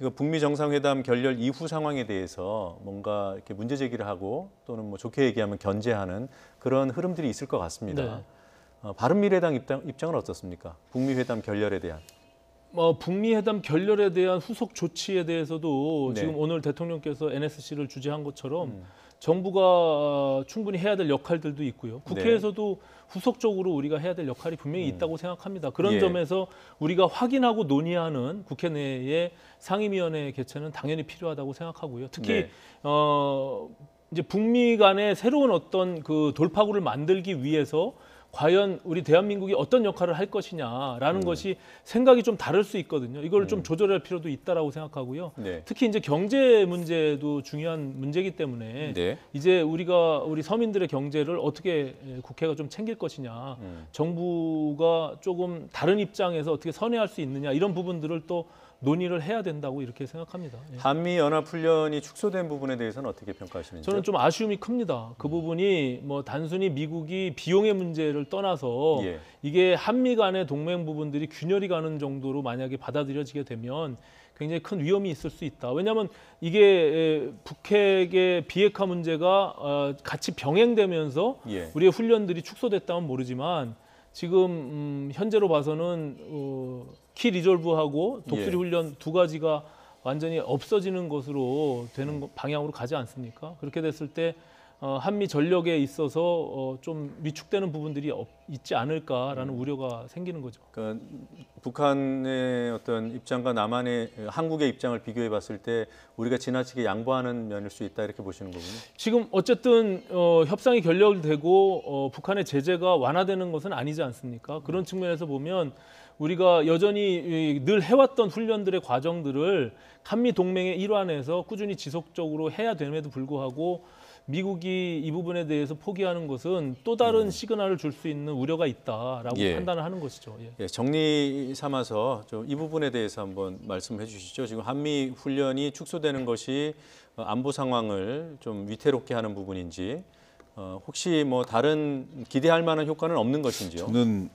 이거 북미 정상회담 결렬 이후 상황에 대해서 뭔가 이렇게 문제 제기를 하고 또는 뭐 좋게 얘기하면 견제하는 그런 흐름들이 있을 것 같습니다. 바른미래당 입장은 어떻습니까? 북미 회담 결렬에 대한. 북미 회담 결렬에 대한 후속 조치에 대해서도 네. 지금 오늘 대통령께서 NSC를 주재한 것처럼 정부가 충분히 해야 될 역할들도 있고요. 국회에서도 후속적으로 우리가 해야 될 역할이 분명히 있다고 생각합니다. 그런 예. 점에서 우리가 확인하고 논의하는 국회 내의 상임위원회 개최는 당연히 필요하다고 생각하고요. 특히 네. 이제 북미 간의 새로운 어떤 그 돌파구를 만들기 위해서 과연 우리 대한민국이 어떤 역할을 할 것이냐라는 것이 생각이 좀 다를 수 있거든요. 이걸 좀 조절할 필요도 있다라고 생각하고요. 네. 특히 이제 경제 문제도 중요한 문제이기 때문에 네. 이제 우리 서민들의 경제를 어떻게 국회가 좀 챙길 것이냐, 정부가 조금 다른 입장에서 어떻게 선회할 수 있느냐 이런 부분들을 또 논의를 해야 된다고 이렇게 생각합니다. 예. 한미 연합훈련이 축소된 부분에 대해서는 어떻게 평가하시는지요? 저는 좀 아쉬움이 큽니다. 그 부분이 뭐 단순히 미국이 비용의 문제를 떠나서 예. 이게 한미 간의 동맹 부분들이 균열이 가는 정도로 만약에 받아들여지게 되면 굉장히 큰 위험이 있을 수 있다. 왜냐하면 이게 북핵의 비핵화 문제가 같이 병행되면서 예. 우리의 훈련들이 축소됐다면 모르지만 지금 현재로 봐서는 키 리졸브하고 독수리 예. 훈련 두 가지가 완전히 없어지는 것으로 되는 방향으로 가지 않습니까? 그렇게 됐을 때 한미 전력에 있어서 좀 위축되는 부분들이 있지 않을까라는 우려가 생기는 거죠. 그러니까 북한의 어떤 입장과 남한의 한국의 입장을 비교해 봤을 때 우리가 지나치게 양보하는 면일 수 있다 이렇게 보시는 거군요. 지금 어쨌든 협상이 결렬되고 북한의 제재가 완화되는 것은 아니지 않습니까? 그런 측면에서 보면 우리가 여전히 늘 해왔던 훈련들의 과정들을 한미 동맹의 일환에서 꾸준히 지속적으로 해야 됨에도 불구하고 미국이 이 부분에 대해서 포기하는 것은 또 다른 시그널을 줄 수 있는 우려가 있다라고 예. 판단을 하는 것이죠. 예. 예, 정리 삼아서 좀 이 부분에 대해서 한번 말씀해 주시죠. 지금 한미 훈련이 축소되는 것이 안보 상황을 좀 위태롭게 하는 부분인지 혹시 뭐 다른 기대할 만한 효과는 없는 것인지요? 저는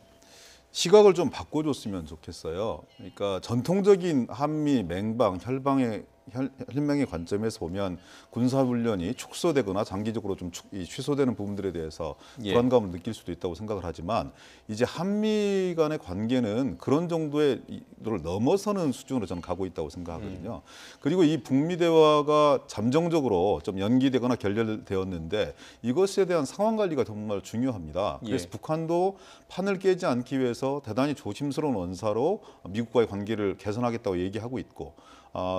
시각을 좀 바꿔줬으면 좋겠어요. 그러니까 전통적인 한미 맹방, 혈맹의 관점에서 보면 군사훈련이 축소되거나 장기적으로 좀 취소되는 부분들에 대해서 예. 불안감을 느낄 수도 있다고 생각을 하지만 이제 한미 간의 관계는 그런 정도의 를 넘어서는 수준으로 저는 가고 있다고 생각하거든요. 그리고 이 북미 대화가 잠정적으로 좀 연기되거나 결렬되었는데 이것에 대한 상황 관리가 정말 중요합니다. 그래서 예. 북한도 판을 깨지 않기 위해서 대단히 조심스러운 언사로 미국과의 관계를 개선하겠다고 얘기하고 있고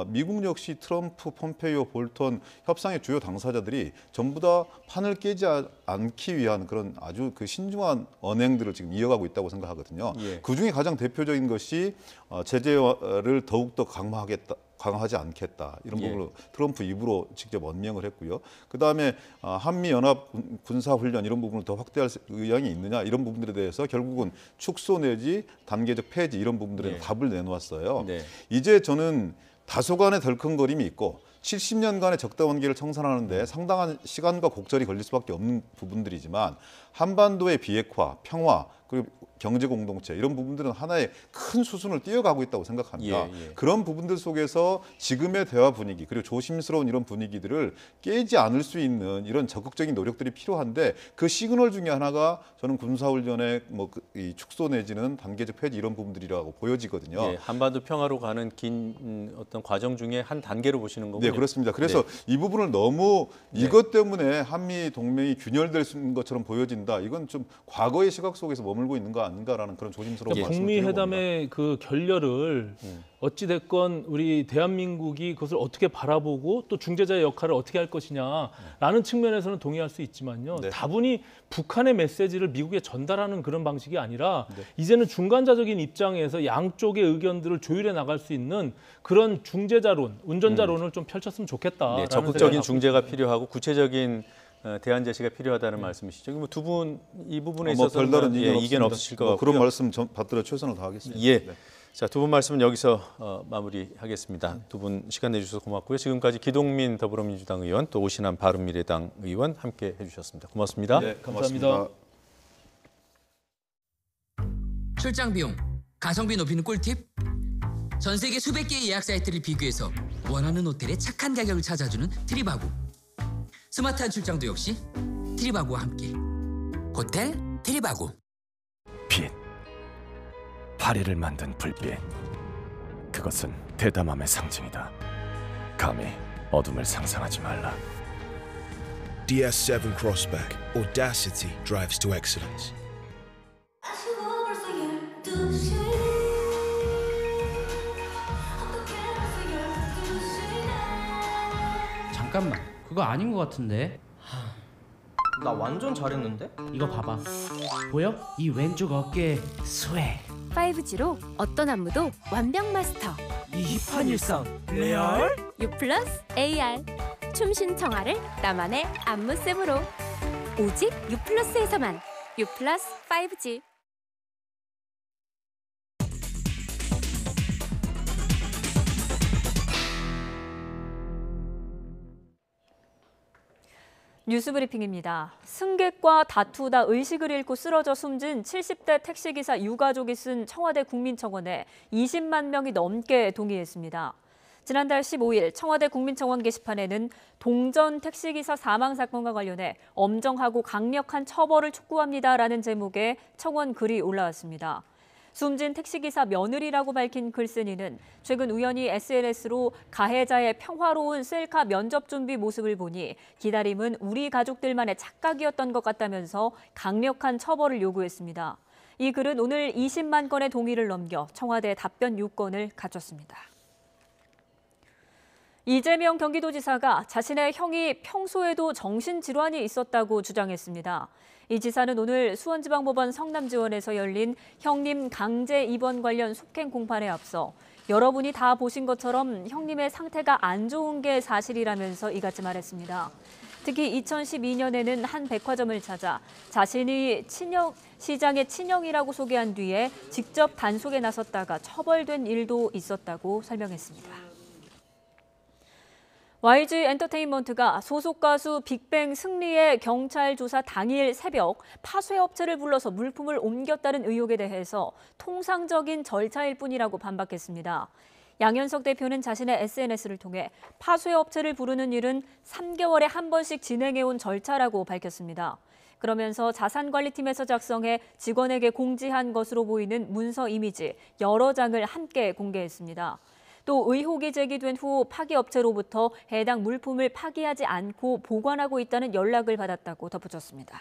미국 역시 트럼프, 폼페이오, 볼턴 협상의 주요 당사자들이 전부 다 판을 깨지 않기 위한 그런 아주 그 신중한 언행들을 지금 이어가고 있다고 생각하거든요. 예. 그중에 가장 대표적인 것이 제재를 더욱더 강화하지 않겠다 이런 부분으로 트럼프 입으로 직접 언명을 했고요. 그다음에 한미 연합 군사 훈련 이런 부분을 더 확대할 의향이 있느냐 이런 부분들에 대해서 결국은 축소 내지 단계적 폐지 이런 부분들에 답을 내놓았어요. 이제 저는 다소간의 덜컹거림이 있고 70년간의 적대 관계를 청산하는데 상당한 시간과 곡절이 걸릴 수밖에 없는 부분들이지만 한반도의 비핵화, 평화 그리고 경제 공동체 이런 부분들은 하나의 큰 수순을 뛰어가고 있다고 생각합니다. 그런 부분들 속에서 지금의 대화 분위기 그리고 조심스러운 이런 분위기들을 깨지 않을 수 있는 이런 적극적인 노력들이 필요한데 그 시그널 중에 하나가 저는 군사훈련의 이 축소 내지는 단계적 폐지 이런 부분들이라고 보여지거든요. 한반도 평화로 가는 긴 어떤 과정 중에 한 단계로 보시는 거군요. 네, 그렇습니다. 그래서 이 부분을 너무 이것 때문에 한미 동맹이 균열될 수 있는 것처럼 보여진다. 이건 좀 과거의 시각 속에서 머물고 있는 거 아닌가라는 그런 조심스러운 말씀을 북미 회담의 그 결렬을 어찌 됐건 우리 대한민국이 그것을 어떻게 바라보고 또 중재자의 역할을 어떻게 할 것이냐라는 측면에서는 동의할 수 있지만요. 다분히 북한의 메시지를 미국에 전달하는 그런 방식이 아니라 이제는 중간자적인 입장에서 양쪽의 의견들을 조율해 나갈 수 있는 그런 중재자론, 운전자론을 좀 펼쳤으면 좋겠다. 적극적인 중재가 필요하고 구체적인 대안 제시가 필요하다는 말씀이시죠. 두 분 이 부분에 있어서 별다른 이견 없으실 것 같고요. 그런 말씀 받들어 최선을 다하겠습니다. 자, 두 분 말씀은 여기서 마무리하겠습니다. 두 분 시간 내주셔서 고맙고요. 지금까지 기동민 더불어민주당 의원 또 오신환 바른미래당 의원 함께 해주셨습니다. 고맙습니다. 네, 감사합니다. 출장 비용, 가성비 높이는 꿀팁? 전 세계 수백 개의 예약 사이트를 비교해서 원하는 호텔의 착한 가격을 찾아주는 트립하고. 스마트한 출장도 역시 트립하고와 함께. 호텔 트립하고. 빛. 파리를 만든 불빛. 그것은 대담함의 상징이다. 감히 어둠을 상상하지 말라. DS7 Crossback. Audacity drives to excellence. 잠깐만, 그거 아닌 것 같은데? 나 완전 잘했는데? 이거 봐봐. 보여? 이 왼쪽 어깨 스웩. 5G로 어떤 안무도 완벽 마스터. 이 힙한 일상 레알? U 플러스 AR. 춤신 청아를 나만의 안무쌤으로. 오직 U 플러스에서만. U 플러스 5G. 뉴스브리핑입니다. 승객과 다투다 의식을 잃고 쓰러져 숨진 70대 택시기사 유가족이 쓴 청와대 국민청원에 20만 명이 넘게 동의했습니다. 지난달 15일 청와대 국민청원 게시판에는 동전 택시기사 사망 사건과 관련해 엄정하고 강력한 처벌을 촉구합니다라는 제목의 청원 글이 올라왔습니다. 숨진 택시기사 며느리라고 밝힌 글쓴이는 최근 우연히 SNS로 가해자의 평화로운 셀카 면접 준비 모습을 보니 기다림은 우리 가족들만의 착각이었던 것 같다면서 강력한 처벌을 요구했습니다. 이 글은 오늘 20만 건의 동의를 넘겨 청와대 답변 요건을 갖췄습니다. 이재명 경기도지사가 자신의 형이 평소에도 정신질환이 있었다고 주장했습니다. 이 지사는 오늘 수원지방법원 성남지원에서 열린 형님 강제 입원 관련 속행 공판에 앞서 여러분이 다 보신 것처럼 형님의 상태가 안 좋은 게 사실이라면서 이같이 말했습니다. 특히 2012년에는 한 백화점을 찾아 자신이 시장의 친형이라고 소개한 뒤에 직접 단속에 나섰다가 처벌된 일도 있었다고 설명했습니다. YG 엔터테인먼트가 소속 가수 빅뱅 승리의 경찰 조사 당일 새벽 파쇄업체를 불러서 물품을 옮겼다는 의혹에 대해서 통상적인 절차일 뿐이라고 반박했습니다. 양현석 대표는 자신의 SNS를 통해 파쇄업체를 부르는 일은 3개월에 한 번씩 진행해온 절차라고 밝혔습니다. 그러면서 자산관리팀에서 작성해 직원에게 공지한 것으로 보이는 문서 이미지 여러 장을 함께 공개했습니다. 또 의혹이 제기된 후 파기업체로부터 해당 물품을 파기하지 않고 보관하고 있다는 연락을 받았다고 덧붙였습니다.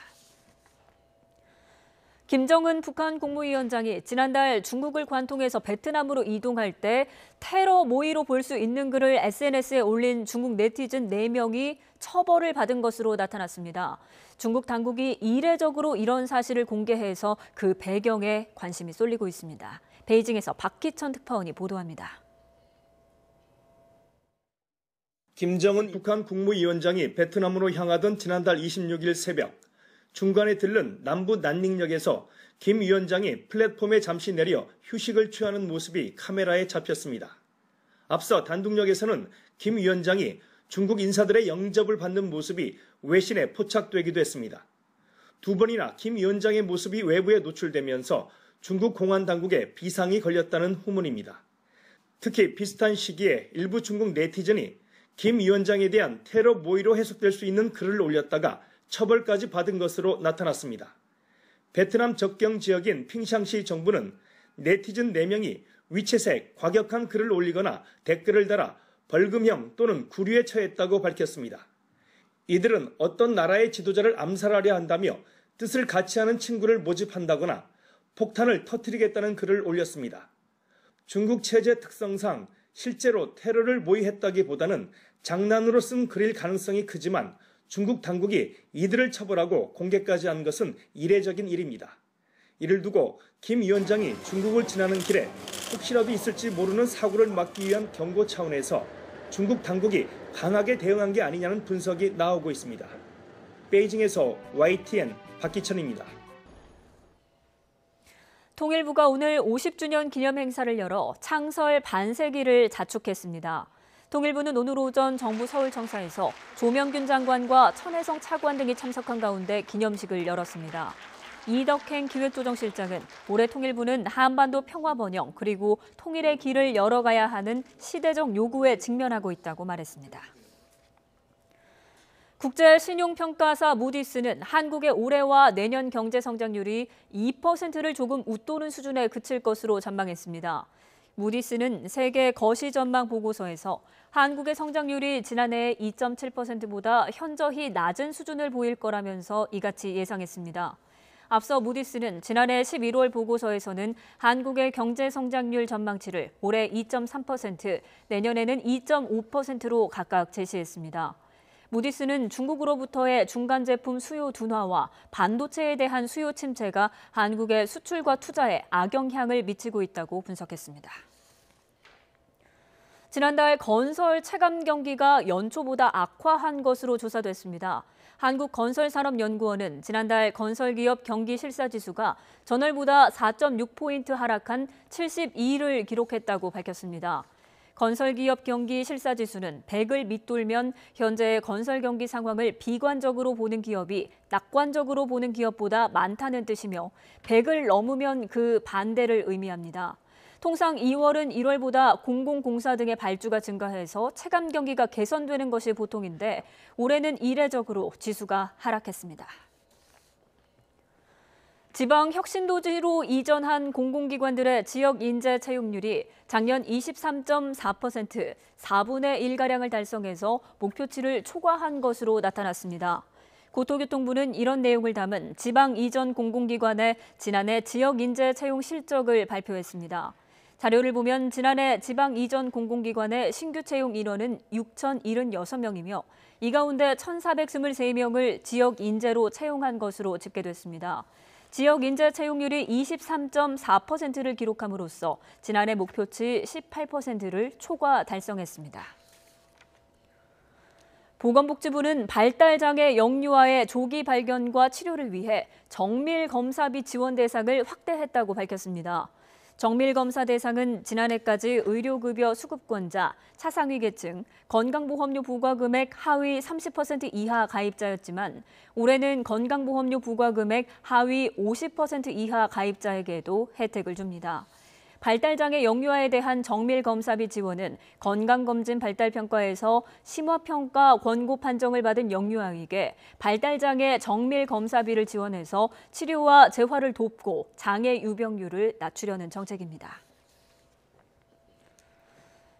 김정은 북한 국무위원장이 지난달 중국을 관통해서 베트남으로 이동할 때 테러 모의로 볼 수 있는 글을 SNS에 올린 중국 네티즌 4명이 처벌을 받은 것으로 나타났습니다. 중국 당국이 이례적으로 이런 사실을 공개해서 그 배경에 관심이 쏠리고 있습니다. 베이징에서 박희천 특파원이 보도합니다. 김정은 북한 국무위원장이 베트남으로 향하던 지난달 26일 새벽 중간에 들른 남부 난닝역에서 김 위원장이 플랫폼에 잠시 내려 휴식을 취하는 모습이 카메라에 잡혔습니다. 앞서 단둥역에서는 김 위원장이 중국 인사들의 영접을 받는 모습이 외신에 포착되기도 했습니다. 두 번이나 김 위원장의 모습이 외부에 노출되면서 중국 공안 당국에 비상이 걸렸다는 후문입니다. 특히 비슷한 시기에 일부 중국 네티즌이 김 위원장에 대한 테러 모의로 해석될 수 있는 글을 올렸다가 처벌까지 받은 것으로 나타났습니다. 베트남 접경 지역인 핑샹시 정부는 네티즌 4명이 위챗에 과격한 글을 올리거나 댓글을 달아 벌금형 또는 구류에 처했다고 밝혔습니다. 이들은 어떤 나라의 지도자를 암살하려 한다며 뜻을 같이 하는 친구를 모집한다거나 폭탄을 터뜨리겠다는 글을 올렸습니다. 중국 체제 특성상 실제로 테러를 모의했다기보다는 장난으로 쓴 글일 가능성이 크지만 중국 당국이 이들을 처벌하고 공개까지 한 것은 이례적인 일입니다. 이를 두고 김 위원장이 중국을 지나는 길에 혹시라도 있을지 모르는 사고를 막기 위한 경고 차원에서 중국 당국이 강하게 대응한 게 아니냐는 분석이 나오고 있습니다. 베이징에서 YTN 박기천입니다. 통일부가 오늘 50주년 기념 행사를 열어 창설 반세기를 자축했습니다. 통일부는 오늘 오전 정부 서울청사에서 조명균 장관과 천혜성 차관 등이 참석한 가운데 기념식을 열었습니다. 이덕행 기획조정실장은 올해 통일부는 한반도 평화 번영 그리고 통일의 길을 열어가야 하는 시대적 요구에 직면하고 있다고 말했습니다. 국제 신용평가사 무디스는 한국의 올해와 내년 경제 성장률이 2%를 조금 웃도는 수준에 그칠 것으로 전망했습니다. 무디스는 세계 거시 전망 보고서에서 한국의 성장률이 지난해 2.7%보다 현저히 낮은 수준을 보일 거라면서 이같이 예상했습니다. 앞서 무디스는 지난해 11월 보고서에서는 한국의 경제 성장률 전망치를 올해 2.3%, 내년에는 2.5%로 각각 제시했습니다. 무디스는 중국으로부터의 중간 제품 수요 둔화와 반도체에 대한 수요 침체가 한국의 수출과 투자에 악영향을 미치고 있다고 분석했습니다. 지난달 건설 체감 경기가 연초보다 악화한 것으로 조사됐습니다. 한국건설산업연구원은 지난달 건설기업 경기실사지수가 전월보다 4.6포인트 하락한 72를 기록했다고 밝혔습니다. 건설기업 경기실사지수는 100을 밑돌면 현재의 건설 경기 상황을 비관적으로 보는 기업이 낙관적으로 보는 기업보다 많다는 뜻이며 100을 넘으면 그 반대를 의미합니다. 통상 2월은 1월보다 공공공사 등의 발주가 증가해서 체감 경기가 개선되는 것이 보통인데 올해는 이례적으로 지수가 하락했습니다. 지방 혁신도시로 이전한 공공기관들의 지역 인재 채용률이 작년 23.4%, 4분의 1가량을 달성해서 목표치를 초과한 것으로 나타났습니다. 고토교통부는 이런 내용을 담은 지방 이전 공공기관의 지난해 지역 인재 채용 실적을 발표했습니다. 자료를 보면 지난해 지방 이전 공공기관의 신규 채용 인원은 6,076명이며 이 가운데 1,423명을 지역 인재로 채용한 것으로 집계됐습니다. 지역 인재 채용률이 23.4%를 기록함으로써 지난해 목표치 18%를 초과 달성했습니다. 보건복지부는 발달장애 영유아의 조기 발견과 치료를 위해 정밀검사비 지원 대상을 확대했다고 밝혔습니다. 정밀검사 대상은 지난해까지 의료급여 수급권자, 차상위계층, 건강보험료 부과금액 하위 30% 이하 가입자였지만 올해는 건강보험료 부과금액 하위 50% 이하 가입자에게도 혜택을 줍니다. 발달장애 영유아에 대한 정밀검사비 지원은 건강검진 발달평가에서 심화평가 권고 판정을 받은 영유아에게 발달장애 정밀검사비를 지원해서 치료와 재활을 돕고 장애 유병률을 낮추려는 정책입니다.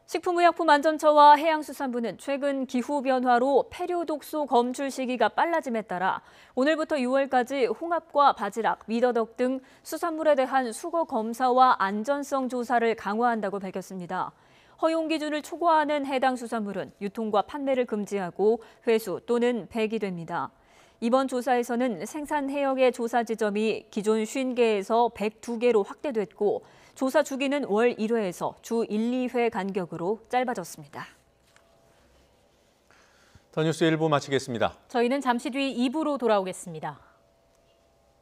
식품의약품안전처와 해양수산부는 최근 기후변화로 폐료독소 검출 시기가 빨라짐에 따라 오늘부터 6월까지 홍합과 바지락, 미더덕 등 수산물에 대한 수거 검사와 안전성 조사를 강화한다고 밝혔습니다. 허용 기준을 초과하는 해당 수산물은 유통과 판매를 금지하고 회수 또는 폐기됩니다. 이번 조사에서는 생산 해역의 조사 지점이 기존 50개에서 102개로 확대됐고 조사 주기는 월 1회에서 주 1, 2회 간격으로 짧아졌습니다. 더 뉴스 1부 마치겠습니다. 저희는 잠시 뒤 2부로 돌아오겠습니다.